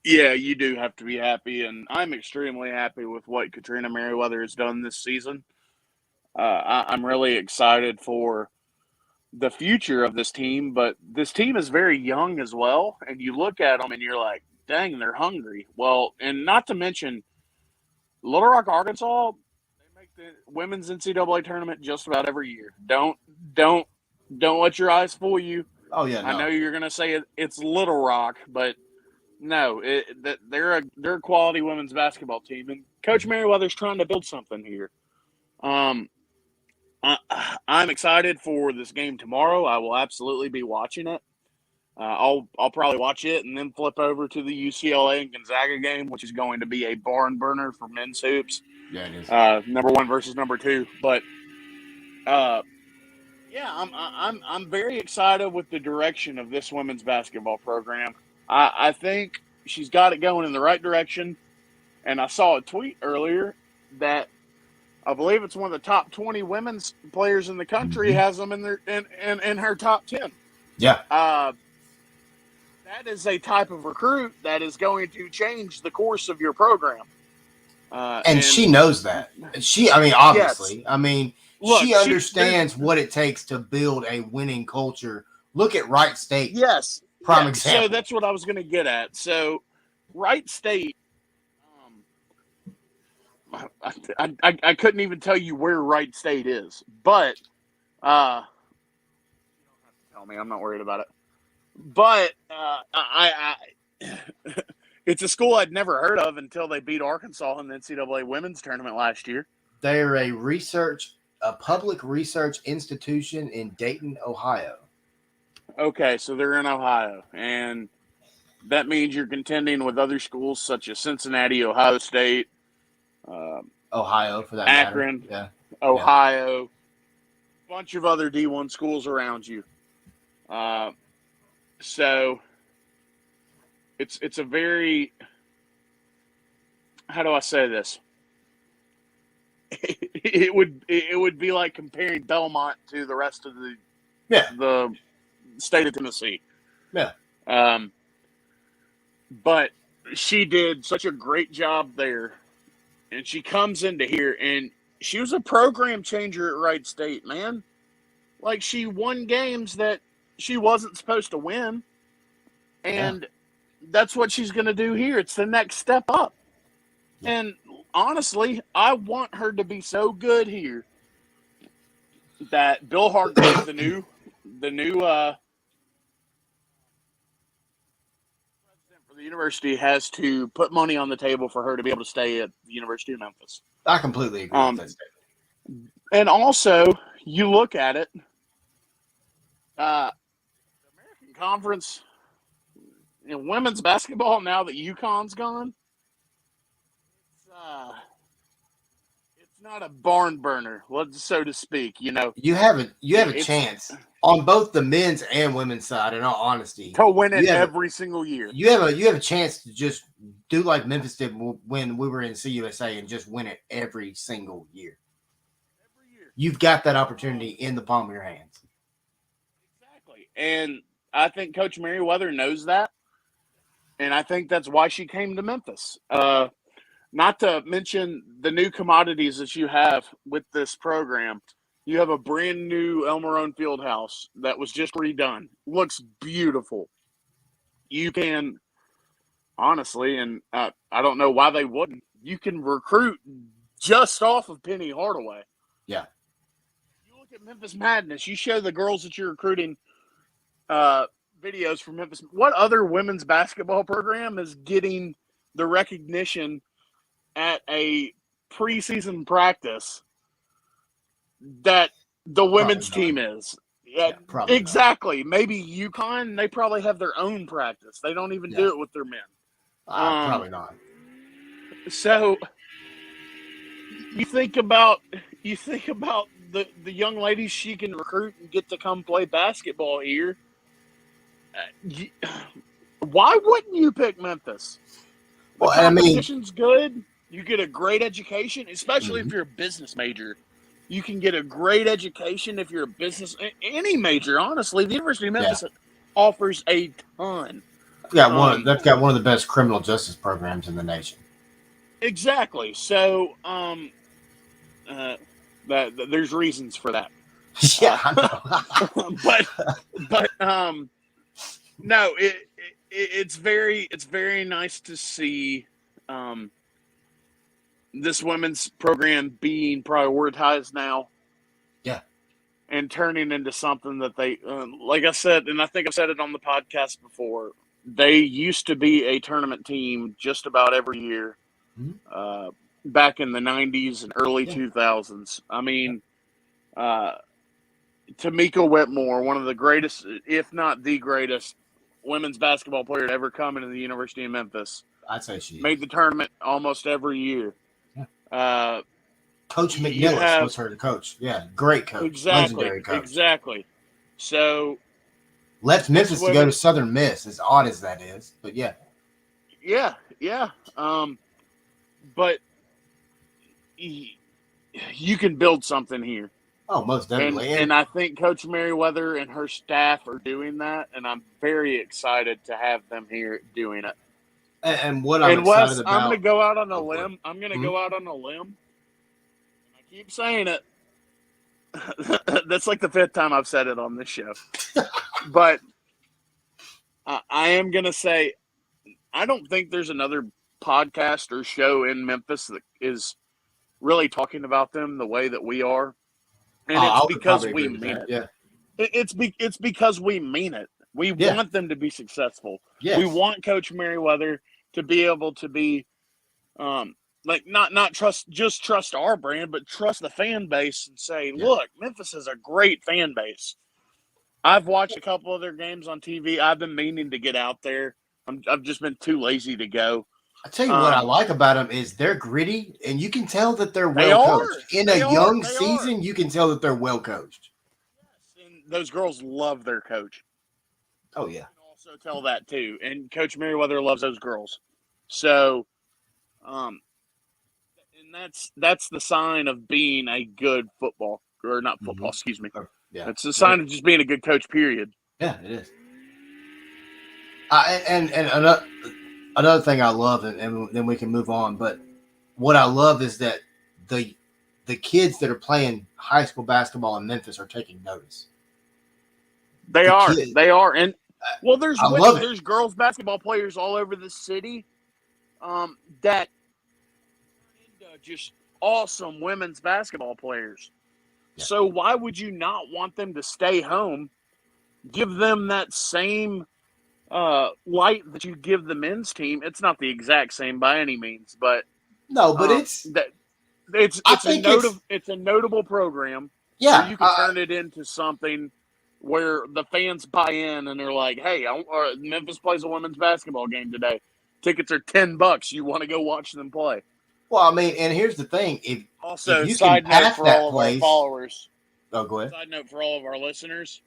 Yeah, you do have to be happy, and I'm extremely happy with what Katrina Merriweather has done this season. I'm really excited for the future of this team, but this team is very young as well, and you look at them and you're like, dang, they're hungry. Well, and not to mention, Little Rock, Arkansas, they make the women's NCAA tournament just about every year. Don't let your eyes fool you. Oh yeah, no. I know you're gonna say it's Little Rock, but no, they're a quality women's basketball team, and Coach Merriweather's trying to build something here. I'm excited for this game tomorrow. I will absolutely be watching it. I'll probably watch it and then flip over to the UCLA and Gonzaga game, which is going to be a barn burner for men's hoops. Yeah, it is. Number 1 versus number 2, but yeah, I'm very excited with the direction of this women's basketball program. I think she's got it going in the right direction, and I saw a tweet earlier that I believe it's one of the top 20 women's players in the country has them in her top 10. Yeah. That is a type of recruit that is going to change the course of your program. And she knows that. Obviously. Yes. I mean, look, she understands what it takes to build a winning culture. Look at Wright State. Yes. Prime example. So that's what I was going to get at. So Wright State. I couldn't even tell you where Wright State is, but you don't have to tell me. I'm not worried about it. But it's a school I'd never heard of until they beat Arkansas in the NCAA women's tournament last year. They're a public research institution in Dayton, Ohio. Okay, so they're in Ohio, and that means you're contending with other schools such as Cincinnati, Ohio State, Ohio, for that Akron, matter. Ohio, a bunch of other D1 schools around you. So it's a very, how do I say this? It would be like comparing Belmont to the rest of the state of Tennessee. Yeah. But she did such a great job there, and she comes into here, and she was a program changer at Wright State, man. Like, she won games that she wasn't supposed to win, and that's what she's going to do here. It's the next step up. And honestly, I want her to be so good here that Bill Hargrave, the new president for the university, has to put money on the table for her to be able to stay at the University of Memphis. I completely agree with that statement. And also, you look at it, the American Conference in women's basketball, now that UConn's gone, it's not a barn burner, so to speak. You know, you have a chance on both the men's and women's side. In all honesty, to win it every single year. You have a chance to just do like Memphis did when we were in CUSA and just win it every single year. Every year, you've got that opportunity in the palm of your hands. Exactly, and I think Coach Merriweather knows that, and I think that's why she came to Memphis. Not to mention the new commodities that you have with this program. You have a brand new El Marone Fieldhouse that was just redone. Looks beautiful. You can, honestly, and I don't know why they wouldn't, you can recruit just off of Penny Hardaway. Yeah. You look at Memphis Madness. You show the girls that you're recruiting videos from Memphis. What other women's basketball program is getting the recognition at a preseason practice that the women's team is? Exactly. Not. Maybe UConn, they probably have their own practice. They don't even do it with their men. Probably not. So you think about the young ladies she can recruit and get to come play basketball here. Why wouldn't you pick Memphis? The competition's good. You get a great education, especially if you're a business major. You can get a great education if you're a business, any major, honestly. The University of Memphis offers a ton. They've got one of the best criminal justice programs in the nation. Exactly. So, there's reasons for that. Yeah, I know. but no, it's very nice to see this women's program being prioritized now. Yeah. And turning into something that they, like I said, and I think I've said it on the podcast before, they used to be a tournament team just about every year back in the 90s and early 2000s. I mean, Tamika Whitmore, one of the greatest, if not the greatest, women's basketball player to ever come into the University of Memphis. I'd say she made the tournament almost every year. Coach McNillis was her coach. Yeah, great coach. Exactly. Legendary coach. Exactly. So left Memphis to go to Southern Miss, as odd as that is. But yeah. Yeah. But you can build something here. Oh, most definitely. And I think Coach Merriweather and her staff are doing that, and I'm very excited to have them here doing it. And what I'm excited about, I'm going to go out on a limb. I'm going to go out on a limb. And I keep saying it. That's like the 5th time I've said it on this show. But I am going to say I don't think there's another podcast or show in Memphis that is really talking about them the way that we are, and I it's would because probably we agree with mean that. it. Yeah. It's because we mean it. We Yeah. want them to be successful. Yes. We want Coach Merriweather to be able to be, like not trust our brand, but trust the fan base and say, Yeah. look, Memphis is a great fan base. I've watched a couple of their games on TV. I've been meaning to get out there. I've just been too lazy to go. I tell you what I like about them is they're gritty, and you can tell that they're They well are. coached. In They a are. young They season, you can tell that they're well coached. Yes, and those girls love their coach. Oh yeah. You can also tell that too. And Coach Merriweather loves those girls. So, and that's the sign of being a good football, or not football, excuse me. Yeah. It's a sign of just being a good coach, period. Yeah, it is. And another thing I love, and then we can move on. But what I love is that the kids that are playing high school basketball in Memphis are taking notice. They are. They are. And well, there's girls basketball players all over the city that just awesome women's basketball players. Yeah. So why would you not want them to stay home? Give them that same light that you give the men's team. It's not the exact same by any means, but no, but it's a notable program. Yeah, where you can turn it into something where the fans buy in and they're like, "Hey, Memphis plays a women's basketball game today. Tickets are $10. You want to go watch them play?" Well, I mean, and here's the thing: if Also, you side can note pack for that all of place, our followers. Oh, go ahead. Side note for all of our listeners.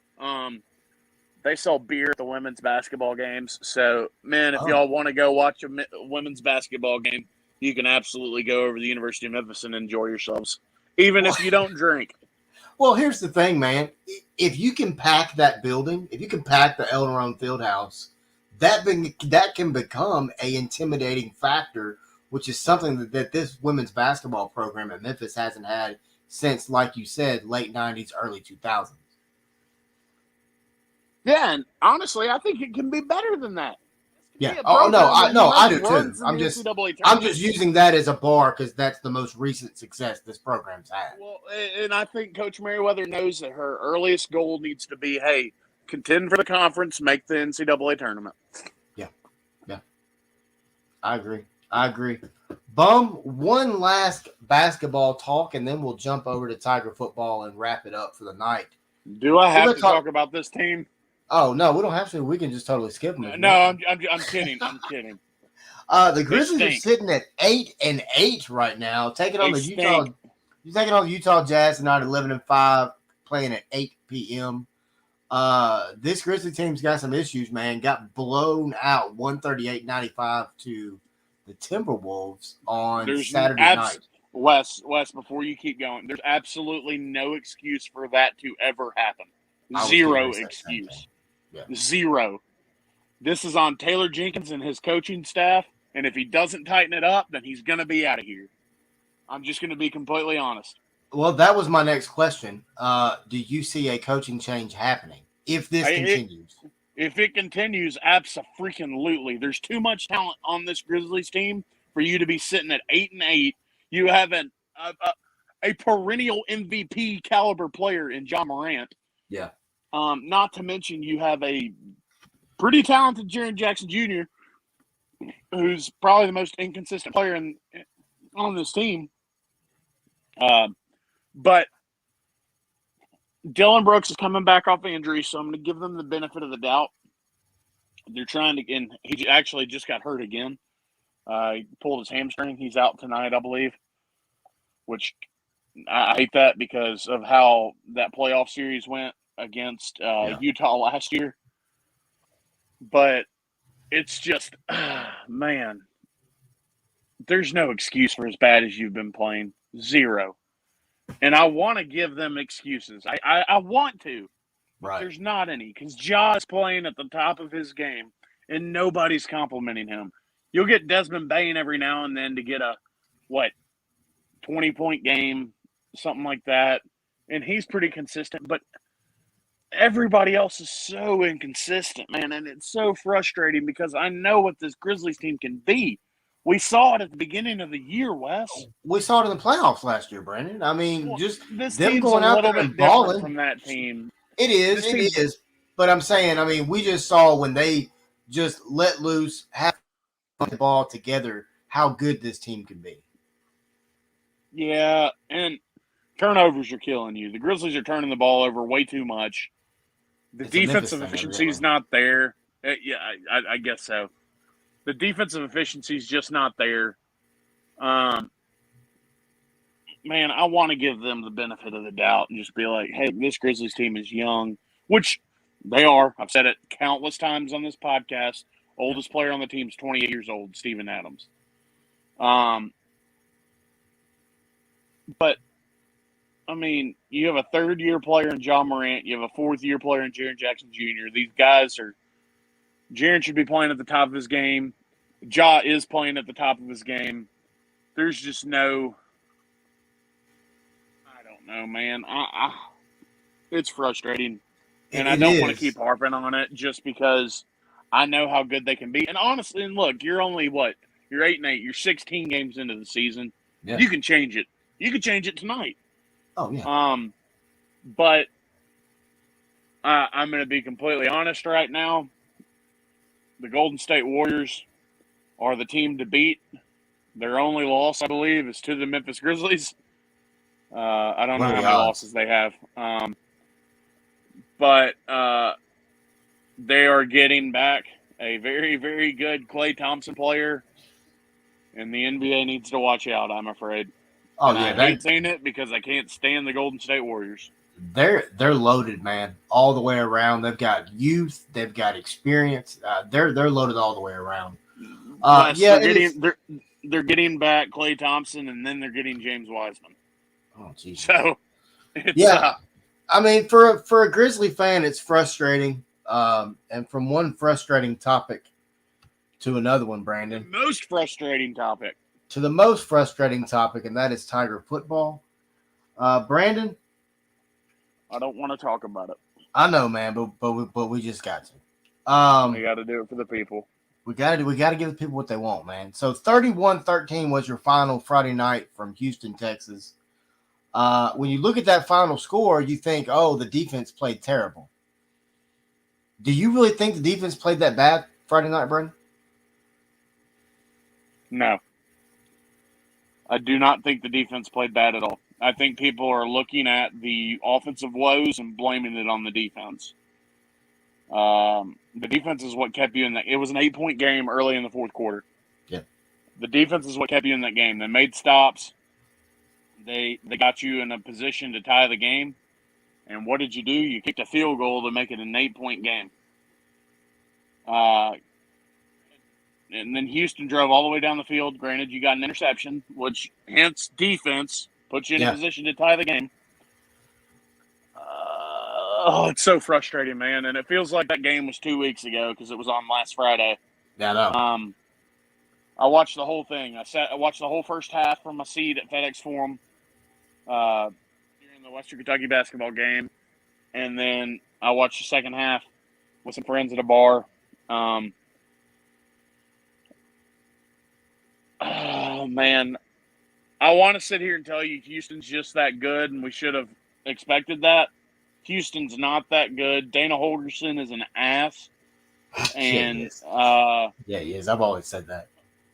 They sell beer at the women's basketball games. So, man, if y'all want to go watch a women's basketball game, you can absolutely go over to the University of Memphis and enjoy yourselves, even if you don't drink. Well, here's the thing, man. If you can pack that building, if you can pack the El Nerone Fieldhouse, that can become a intimidating factor, which is something that this women's basketball program at Memphis hasn't had since, like you said, late 90s, early 2000s. Yeah, and honestly, I think it can be better than that. Yeah. I do too. I'm just using that as a bar because that's the most recent success this program's had. Well, and I think Coach Merriweather knows that her earliest goal needs to be, hey, contend for the conference, make the NCAA tournament. Yeah. I agree. Bum, one last basketball talk, and then we'll jump over to Tiger football and wrap it up for the night. Do I have to talk about this team? Oh, no, we don't have to. We can just totally skip them. No, I'm kidding. I'm kidding. The Grizzlies are sitting at 8-8 right now, taking on the Utah Jazz tonight at 11-5, playing at 8 p.m. This Grizzly team's got some issues, man. Got blown out 138-95 to the Timberwolves on Saturday night. Wes, before you keep going, there's absolutely no excuse for that to ever happen. Zero excuse. Yeah. Zero. This is on Taylor Jenkins and his coaching staff, and if he doesn't tighten it up, then he's going to be out of here. I'm just going to be completely honest. Well, that was my next question. Do you see a coaching change happening if this continues? If it continues, abso-freaking-lutely. There's too much talent on this Grizzlies team for you to be sitting at 8-8. You have a perennial MVP caliber player in John Morant. Yeah. Not to mention you have a pretty talented Jaren Jackson Jr., who's probably the most inconsistent player on this team. But Dylan Brooks is coming back off injury, so I'm going to give them the benefit of the doubt. They're trying to, and he actually just got hurt again. He pulled his hamstring. He's out tonight, I believe, which I hate that because of how that playoff series went against Utah last year. But it's just, man, there's no excuse for as bad as you've been playing. Zero. And I want to give them excuses. I want to. Right. There's not any because Ja's playing at the top of his game and nobody's complimenting him. You'll get Desmond Bain every now and then to get a 20-point game, something like that. And he's pretty consistent. But everybody else is so inconsistent, man, and it's so frustrating because I know what this Grizzlies team can be. We saw it at the beginning of the year, Wes. We saw it in the playoffs last year, Brandon. I mean, Well, just this them team's going a out little there bit and different balling. from that team. It is, This team- But I'm saying, I mean, we just saw when they just let loose, have the ball together, how good this team can be. Yeah, and turnovers are killing you. The Grizzlies are turning the ball over way too much. The It's a Memphis defensive thing, efficiency is evidently. not there. Yeah, I guess so. The defensive efficiency is just not there. Man, I want to give them the benefit of the doubt and just be like, hey, this Grizzlies team is young, which they are. I've said it countless times on this podcast. Oldest player on the team is 28 years old, Steven Adams. But, I mean, you have a third-year player in John Morant. You have a fourth-year player in Jaren Jackson Jr. These guys are – Jaren should be playing at the top of his game. Ja is playing at the top of his game. There's just no – I don't know, man. It's frustrating. And I don't want to keep harping on it just because I know how good they can be. And honestly, and look, you're only what? You're 8-8. You're 16 games into the season. Yeah. You can change it. You can change it tonight. Oh, yeah. But I'm going to be completely honest right now. The Golden State Warriors are the team to beat. Their only loss, I believe, is to the Memphis Grizzlies. I don't know how many losses they have. But they are getting back a very, very good Klay Thompson player. And the NBA needs to watch out, I'm afraid. Oh, and yeah. I hate saying it because I can't stand the Golden State Warriors. They're loaded, man, all the way around. They've got youth. They've got experience. They're loaded all the way around. They're getting back Klay Thompson, and then they're getting James Wiseman. Oh, Jesus. So, it's, I mean, for a Grizzly fan, it's frustrating. And from one frustrating topic to another one, Brandon. Most frustrating topic. To the most frustrating topic, and that is Tiger football. Brandon? I don't want to talk about it. I know, man, but we just got to. We got to do it for the people. We got to give the people what they want, man. So 31-13 was your final Friday night from Houston, Texas. When you look at that final score, you think, oh, the defense played terrible. Do you really think the defense played that bad Friday night, Brandon? No. I do not think the defense played bad at all. I think people are looking at the offensive woes and blaming it on the defense. The defense is what kept you in that. It was an 8-point game early in the fourth quarter. Yeah. The defense is what kept you in that game. They made stops. They got you in a position to tie the game. And what did you do? You kicked a field goal to make it an 8-point game. And then Houston drove all the way down the field. Granted, you got an interception, which hence defense puts you in a position to tie the game. It's so frustrating, man. And it feels like that game was 2 weeks ago because it was on last Friday. Yeah, I know. I watched the whole thing. I watched the whole first half from my seat at FedEx Forum during the Western Kentucky basketball game. And then I watched the second half with some friends at a bar. Oh, man. I want to sit here and tell you Houston's just that good, and we should have expected that. Houston's not that good. Dana Holgerson is an ass. And yeah, he is. I've always said that.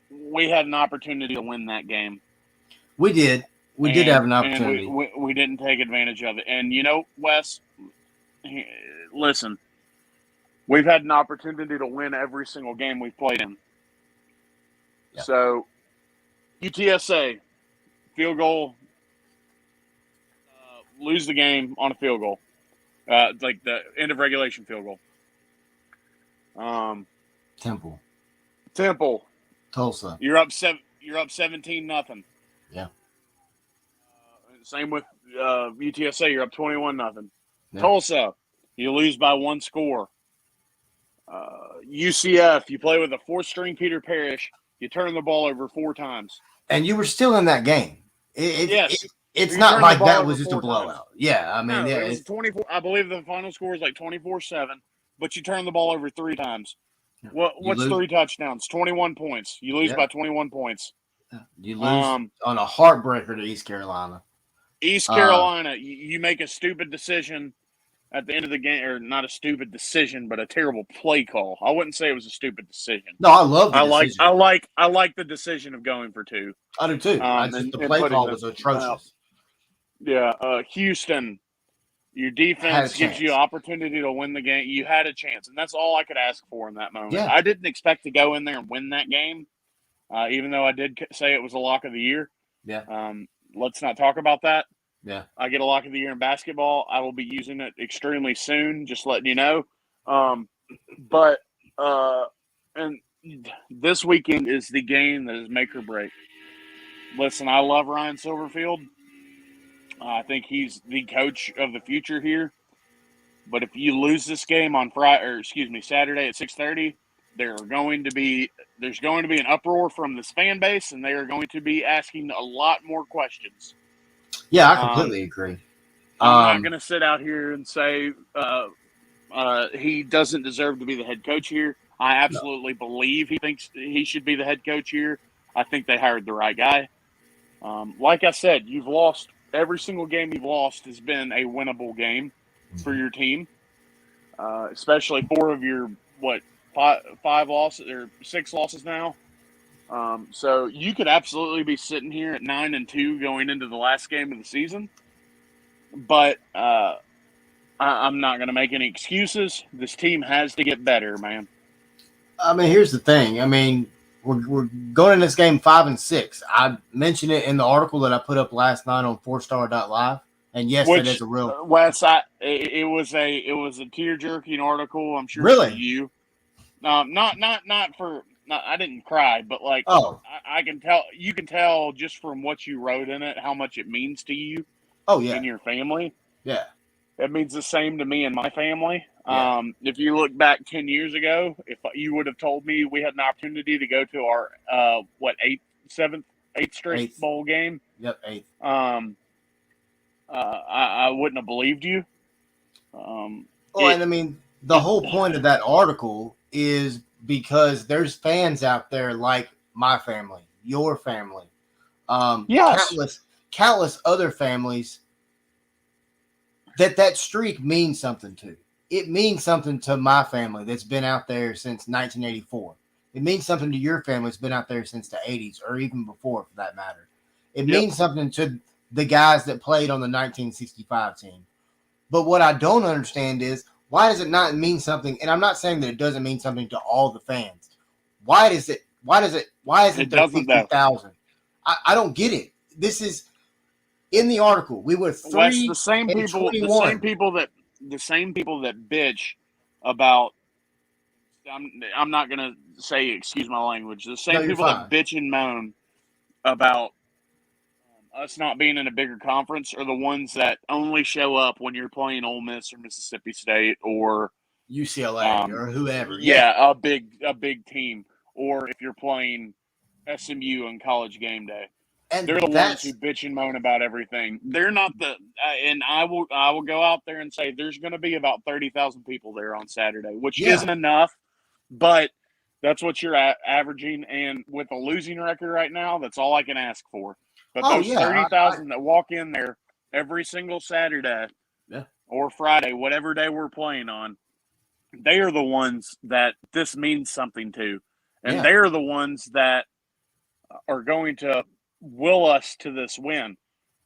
We had an opportunity to win that game. We did. We did have an opportunity. We didn't take advantage of it. And, you know, Wes, listen, we've had an opportunity to win every single game we've played in. Yep. So, UTSA, field goal, lose the game on a field goal, like the end of regulation field goal. Temple, Tulsa. You're up 17-0. Yeah. Same with UTSA. You're up 21-0. Yeah. Tulsa, you lose by one score. UCF, you play with a fourth-string Peter Parrish. You turn the ball over 4 times. And you were still in that game. Yes. It's You not turned like the ball that over was just a 4 times. blowout. Yeah, I mean, No, yeah, it was it's, 24. I believe the final score is like 24-7, but you turned the ball over 3 times. What's lose. 3 touchdowns? 21 points. You lose Yeah. by 21 points. You lose on a heartbreaker to East Carolina. East Carolina, you make a stupid decision at the end of the game, or not a stupid decision, but a terrible play call. I wouldn't say it was a stupid decision. No, I love the decision. I like the decision of going for 2. I do too. The And play putting call the was atrocious. Houston, your Had a defense gives you chance. opportunity to win the game. You had a chance, and that's all I could ask for in that moment. Yeah. I didn't expect to go in there and win that game, even though I did say it was a lock of the year. Yeah. Let's not talk about that. Yeah. I get a lock of the year in basketball. I will be using it extremely soon, just letting you know. And this weekend is the game that is make or break. Listen, I love Ryan Silverfield. I think he's the coach of the future here. But if you lose this game on Saturday at 6:30, there's going to be an uproar from this fan base, and they are going to be asking a lot more questions. Yeah, I completely agree. I'm not going to sit out here and say he doesn't deserve to be the head coach here. I absolutely believe he thinks he should be the head coach here. I think they hired the right guy. Like I said, you've lost every single game you've lost has been a winnable game for your team, especially 4 of your 5 losses or 6 losses now. So you could absolutely be sitting here at 9-2 going into the last game of the season. But I'm not going to make any excuses. This team has to get better, man. I mean, here's the thing. I mean, we're going in this game 5-6. I mentioned it in the article that I put up last night on 4star.live. And yes, that is a real Wes. It was a tear-jerking article. I'm sure really for you. Not for. I didn't cry, but like, I can tell. You can tell just from what you wrote in it how much it means to you. Oh yeah, and your family. Yeah, it means the same to me and my family. Yeah. If you look back 10 years ago, if you would have told me we had an opportunity to go to our eighth straight bowl game. Yep, 8th. I wouldn't have believed you. And I mean, the whole point of that article is because there's fans out there like my family, your family, yes, countless other families that streak means something to. It means something to my family that's been out there since 1984. It means something to your family that's been out there since the 80s or even before, for that matter. It means something to the guys that played on the 1965 team. But what I don't understand is, why does it not mean something? And I'm not saying that it doesn't mean something to all the fans. Why isn't there 50,000? I don't get it. This is in the article. We were 3 the same and people 21. the same people that bitch about. I'm not gonna say excuse my language. The same people that bitch and moan about us not being in a bigger conference are the ones that only show up when you're playing Ole Miss or Mississippi State or UCLA or whoever. Yeah, a big team, or if you're playing SMU on College Game Day. And they're the ones who bitch and moan about everything. They're not and I will go out there and say there's going to be about 30,000 people there on Saturday, which isn't enough, but that's what you're averaging. And with a losing record right now, that's all I can ask for. But those 30,000 that walk in there every single Saturday or Friday, whatever day we're playing on, they are the ones that this means something to. And they are the ones that are going to will us to this win.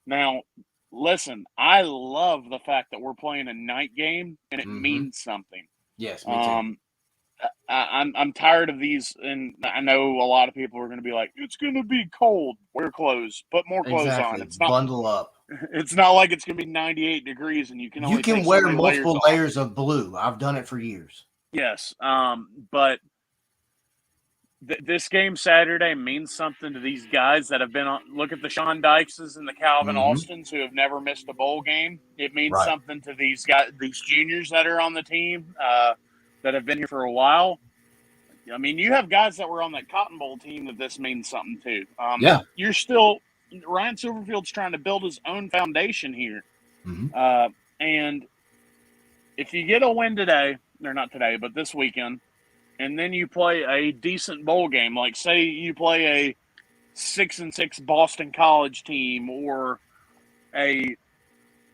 Now, listen, I love the fact that we're playing a night game and it means something. Yes, me too. I'm tired of these, and I know a lot of people are going to be like, "It's going to be cold. Wear clothes. Put more clothes on." It's not bundle up. It's not like it's going to be 98 degrees and you can only take wear so many multiple layers of blue. I've done it for years. Yes, but this game Saturday means something to these guys that have been on. Look at the Sean Dykeses and the Calvin Austins who have never missed a bowl game. It means something to these guys, these juniors that are on the team that have been here for a while. I mean, you have guys that were on that Cotton Bowl team that this means something to. You're still Ryan Silverfield's trying to build his own foundation here. Mhm. And if you get a win today, or not today, but this weekend, and then you play a decent bowl game, like say you play a 6-6 Boston College team or a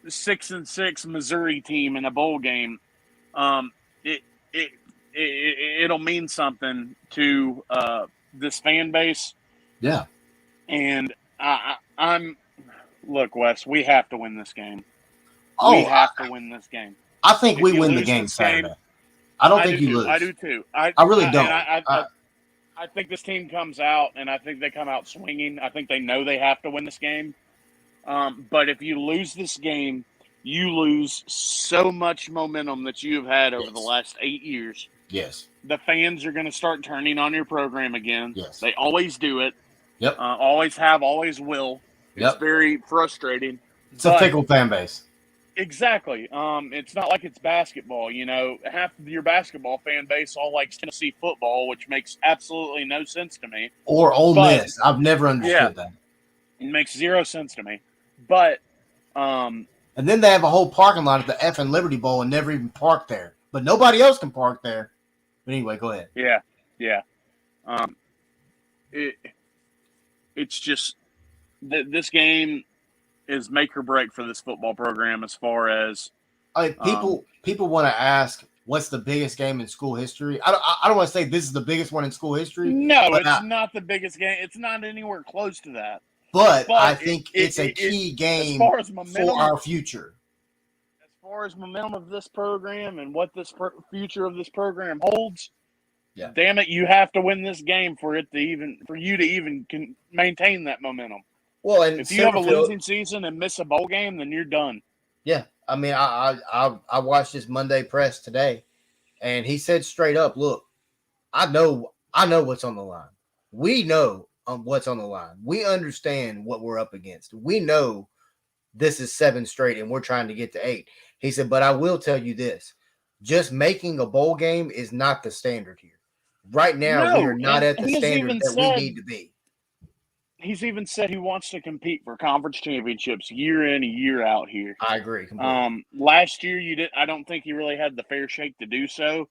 6-6 Missouri team in a bowl game, it it, it'll mean something to this fan base. Yeah. And I'm look, Wes, we have to win this game. Oh, we have to win this game. I think If we you win the lose game this game, Saturday. I don't think you lose. I do too. I really don't. I think this team comes out, and I think they come out swinging. I think they know they have to win this game. But if you lose this game, you lose so much momentum that you've had over the last 8 years. Yes. The fans are going to start turning on your program again. Yes. They always do it. Yep. Always have, always will. It's Yep. very frustrating. It's a fickle fan base. Exactly. It's not like it's basketball. You know, half of your basketball fan base all likes Tennessee football, which makes absolutely no sense to me. Or Ole Miss. I've never understood that. It makes zero sense to me. But and then they have a whole parking lot at the effing Liberty Bowl and never even park there. But nobody else can park there. But anyway, go ahead. Yeah. It's just this game is make or break for this football program as far as people want to ask what's the biggest game in school history. I don't want to say this is the biggest one in school history. No, it's not the biggest game. It's not anywhere close to that. But I think it's a key game as far as momentum, for our future. As far as momentum of this program and what this future of this program holds, damn it, you have to win this game for you to even maintain that momentum. Well, and if you have a losing season and miss a bowl game, then you're done. Yeah, I mean, I watched his Monday press today, and he said straight up, "Look, I know what's on the line. We know what's on the line. We understand what we're up against. We know this is 7 straight, and we're trying to get to 8." He said, "But I will tell you this: just making a bowl game is not the standard here. Right now, we are not at the standard that we need to be." He's even said he wants to compete for conference championships year in, year out here. I agree completely. Last year, I don't think he really had the fair shake to do so.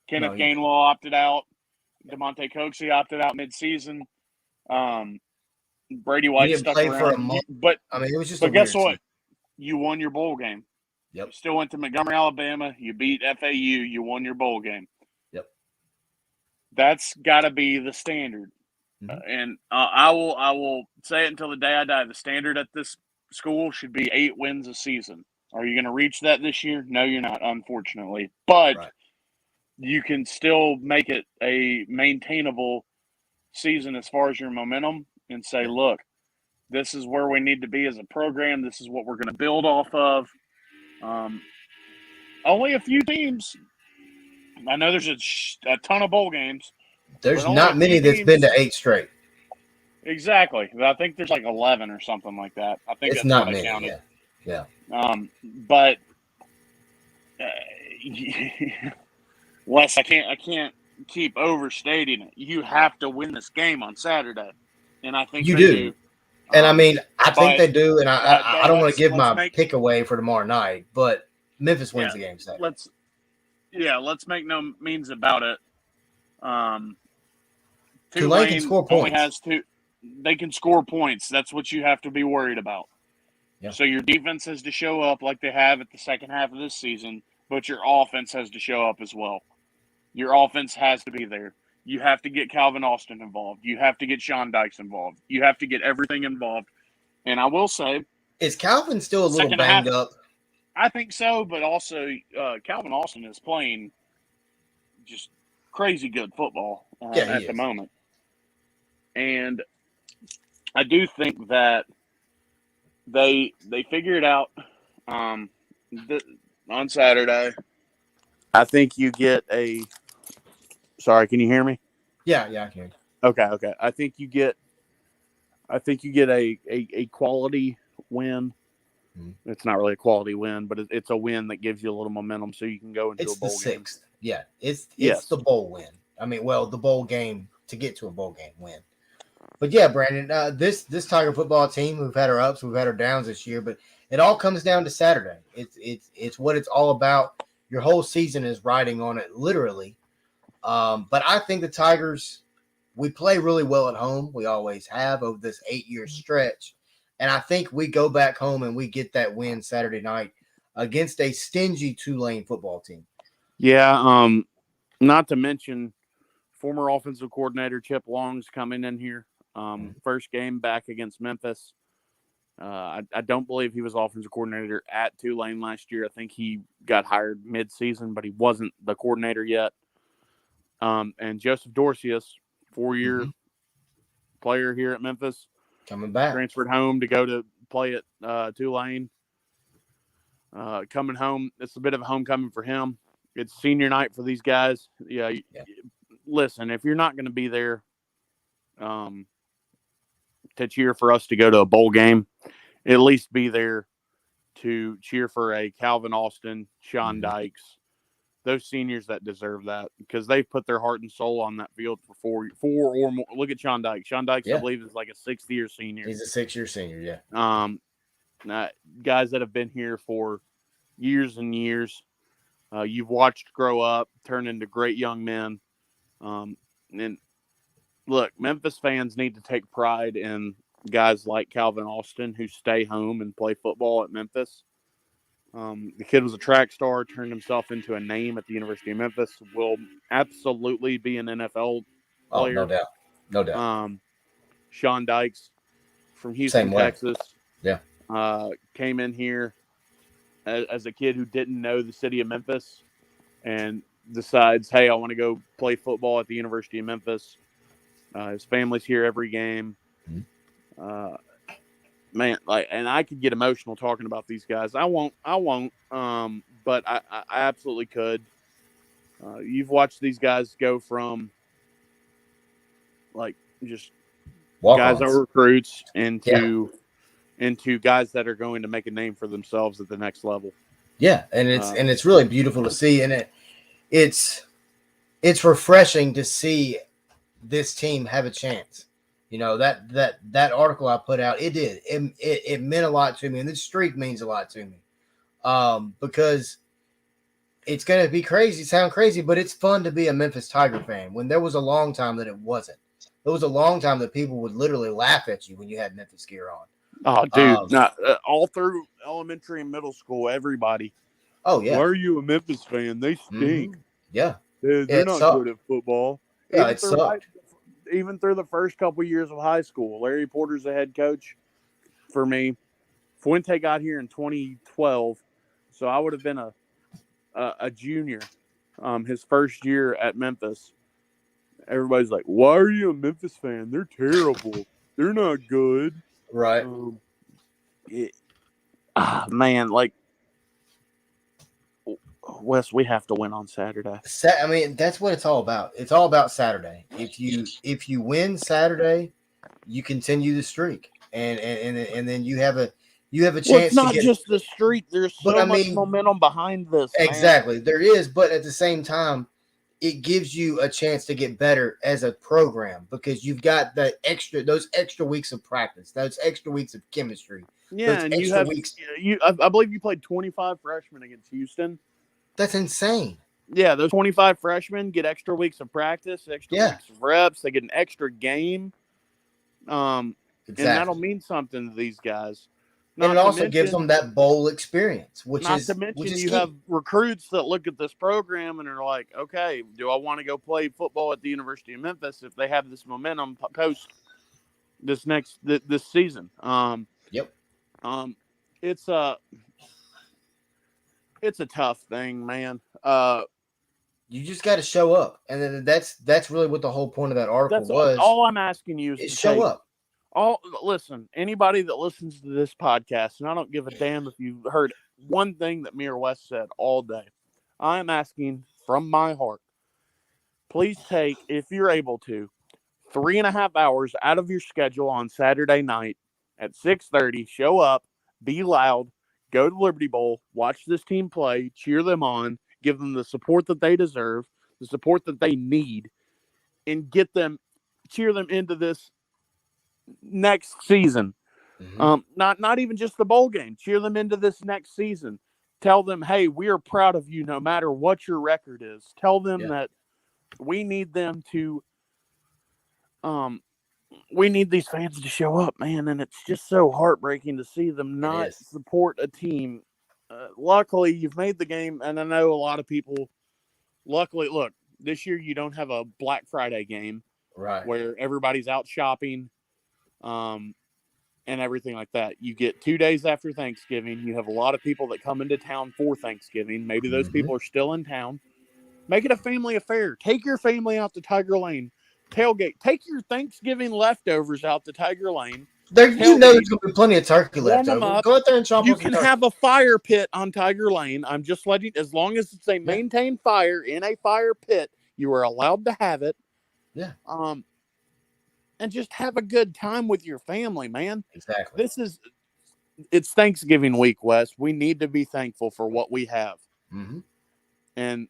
Kenneth Gainwell opted out. DeMonte Coxey opted out midseason. Brady White stuck around for a month. But I mean, it was just. But guess what? You won your bowl game. Yep. You still went to Montgomery, Alabama. You beat FAU. You won your bowl game. Yep. That's got to be the standard. And I will say it until the day I die. The standard at this school should be 8 wins a season. Are you going to reach that this year? No, you're not, unfortunately. But you can still make it a maintainable season as far as your momentum and say, look, this is where we need to be as a program. This is what we're going to build off of. Only a few teams. I know there's a ton of bowl games. There's not many that's been to 8 straight. Exactly. I think there's like 11 or something like that. I think it's that's not what many. I counted. Yeah. But Wes, I can't keep overstating it. You have to win this game on Saturday, and I think you they do. And I mean, I think they do. And I don't want to give my pick away for tomorrow night, but Memphis wins the game Saturday. Let's make no means about it. Tulane can score points. They can score points. That's what you have to be worried about. Yeah. So your defense has to show up like they have at the second half of this season, but your offense has to show up as well. Your offense has to be there. You have to get Calvin Austin involved. You have to get Sean Dykes involved. You have to get everything involved. And I will say, is Calvin still a little banged up? I think so, but also Calvin Austin is playing just crazy good football at the moment. And I do think that they figure it out on Saturday. I think you get a – sorry, can you hear me? Yeah, I can. Okay. I think you get a quality win. Mm-hmm. It's not really a quality win, but it's a win that gives you a little momentum so you can go into a bowl game. It's the 6th. Yeah, it's the bowl win. I mean, the bowl game to get to a bowl game win. But yeah, Brandon, this Tiger football team, we've had our ups, we've had our downs this year, but it all comes down to Saturday. It's what it's all about. Your whole season is riding on it, literally. But I think the Tigers, we play really well at home. We always have over this 8-year stretch, and I think we go back home and we get that win Saturday night against a stingy Tulane football team. Yeah. Not to mention former offensive coordinator Chip Long's coming in here. First game back against Memphis. I don't believe he was offensive coordinator at Tulane last year. I think he got hired mid-season, but he wasn't the coordinator yet. And Joseph Dorcius, 4-year player here at Memphis, coming back, transferred home to go to play at Tulane. Coming home, it's a bit of a homecoming for him. It's senior night for these guys. Yeah. Listen, if you're not going to be there to cheer for us to go to a bowl game, at least be there to cheer for a Calvin Austin, Sean Dykes, those seniors that deserve that, because they've put their heart and soul on that field for four or more. Look at Sean Dykes. Sean Dykes, I believe, is like a 6th-year senior. He's a 6-year senior, yeah. Guys that have been here for years and years. You've watched grow up, turn into great young men. And look, Memphis fans need to take pride in guys like Calvin Austin who stay home and play football at Memphis. The kid was a track star, turned himself into a name at the University of Memphis, will absolutely be an NFL player. Oh, no doubt. Sean Dykes from Houston, Texas. Yeah. Came in here as a kid who didn't know the city of Memphis and decides, hey, I want to go play football at the University of Memphis. His family's here every game. Man, and I could get emotional talking about these guys. I won't. But I absolutely could. You've watched these guys go from just guys that are recruits into guys that are going to make a name for themselves at the next level. Yeah, and it's really beautiful to see, and it's refreshing to see this team have a chance. You know, that article I put out, it meant a lot to me, and this streak means a lot to me, because it's going to sound crazy, but it's fun to be a Memphis Tiger fan when there was a long time that it wasn't. There was a long time that people would literally laugh at you when you had Memphis gear on. Oh, dude, all through elementary and middle school, everybody. Oh, yeah. Why are you a Memphis fan? They stink. Yeah. They're not good at football. Yeah, it sucked. Even through the first couple years of high school, Larry Porter's the head coach for me. Fuente got here in 2012, so I would have been a junior his first year at Memphis. Everybody's like, why are you a Memphis fan? They're terrible. They're not good. Right. Man, Wes, we have to win on Saturday. I mean, that's what it's all about. It's all about Saturday. If you win Saturday, you continue the streak, and then you have a chance. Well, it's not just the streak. There's so much momentum behind this. Exactly, man. There is, but at the same time, it gives you a chance to get better as a program because you've got those extra weeks of practice, those extra weeks of chemistry. Yeah, and you have weeks. I believe you played 25 freshmen against Houston. That's insane. Yeah, those 25 freshmen get extra weeks of practice, extra weeks of reps. They get an extra game. And that'll mean something to these guys. And it also gives them that bowl experience, which is you have recruits that look at this program and are like, okay, do I want to go play football at the University of Memphis if they have this momentum post this season? Yep. It's a tough thing, man. You just got to show up, and then that's really what the whole point of that article was. All I'm asking you is to show up. Listen, anybody that listens to this podcast, and I don't give a damn if you heard one thing that me or Wes said all day. I'm asking from my heart, please take, if you're able to, 3.5 hours out of your schedule on Saturday night at 6:30. Show up, be loud. Go to Liberty Bowl, watch this team play, cheer them on, give them the support that they deserve, the support that they need, and cheer them into this next season. Mhm. Not even just the bowl game. Cheer them into this next season. Tell them, hey, we are proud of you no matter what your record is. Tell them Yeah. that we need them to we need these fans to show up, man, and it's just so heartbreaking to see them It not is. support a team. Luckily, you've made the game, and I know a lot of people. Luckily, look, this year you don't have a Black Friday game Right. where everybody's out shopping, and everything like that. You get 2 days after Thanksgiving. You have a lot of people that come into town for Thanksgiving. Maybe those Mhm. people are still in town. Make it a family affair. Take your family out to Tiger Lane. Tailgate. Take your Thanksgiving leftovers out to Tiger Lane. There, you know, Tailgate. there's gonna be plenty of turkey Warm left them over. up. Go out there and chomp You on some can turkey. have a fire pit on Tiger Lane. I'm just letting, as long as it's a Yeah. maintained fire in a fire pit, you are allowed to have it. Yeah. And just have a good time with your family, man. Exactly. It's Thanksgiving week, Wes. We need to be thankful for what we have. Mm-hmm. And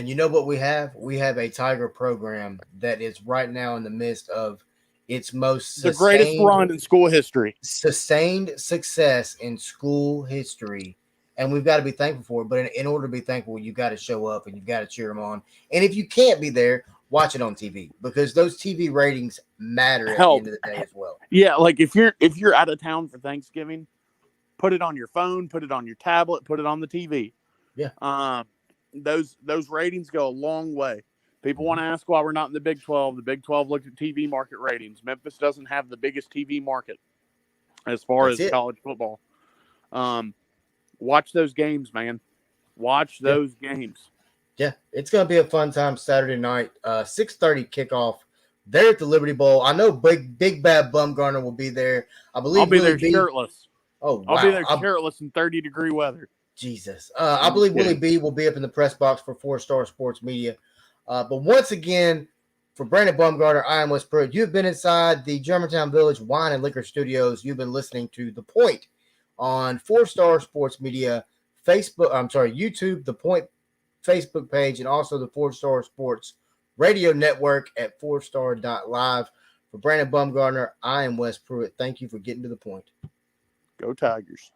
you know what we have? We have a Tiger program that is right now in the midst of its most the greatest run in school history. sustained success in school history. And we've got to be thankful for it. But in order to be thankful, you got to show up and you got to cheer them on. And if you can't be there, watch it on TV because those TV ratings matter at the Help. end of the day as well. Yeah, like if you're out of town for Thanksgiving, put it on your phone, put it on your tablet, put it on the TV. Yeah. Those ratings go a long way. People want to ask why we're not in the Big 12. The Big 12 looked at TV market ratings. Memphis doesn't have the biggest TV market as far That's as it. college football. Watch those games, man. Watch those games. Yeah, it's gonna be a fun time Saturday night. 6:30 kickoff there at the Liberty Bowl. I know Big Bad Bumgarner will be there. I believe I'll be Willie there B. shirtless. Oh I'll be wow! there shirtless in 30-degree weather. Jesus. I believe Willie B will be up in the press box for 4-Star Sports Media. But once again, for Brandon Bumgarner, I am Wes Pruitt. You've been inside the Germantown Village Wine and Liquor Studios. You've been listening to The Point on 4-Star Sports Media, YouTube, The Point Facebook page, and also the 4-Star Sports Radio Network at 4star.live. For Brandon Bumgarner, I am Wes Pruitt. Thank you for getting to the point. Go Tigers.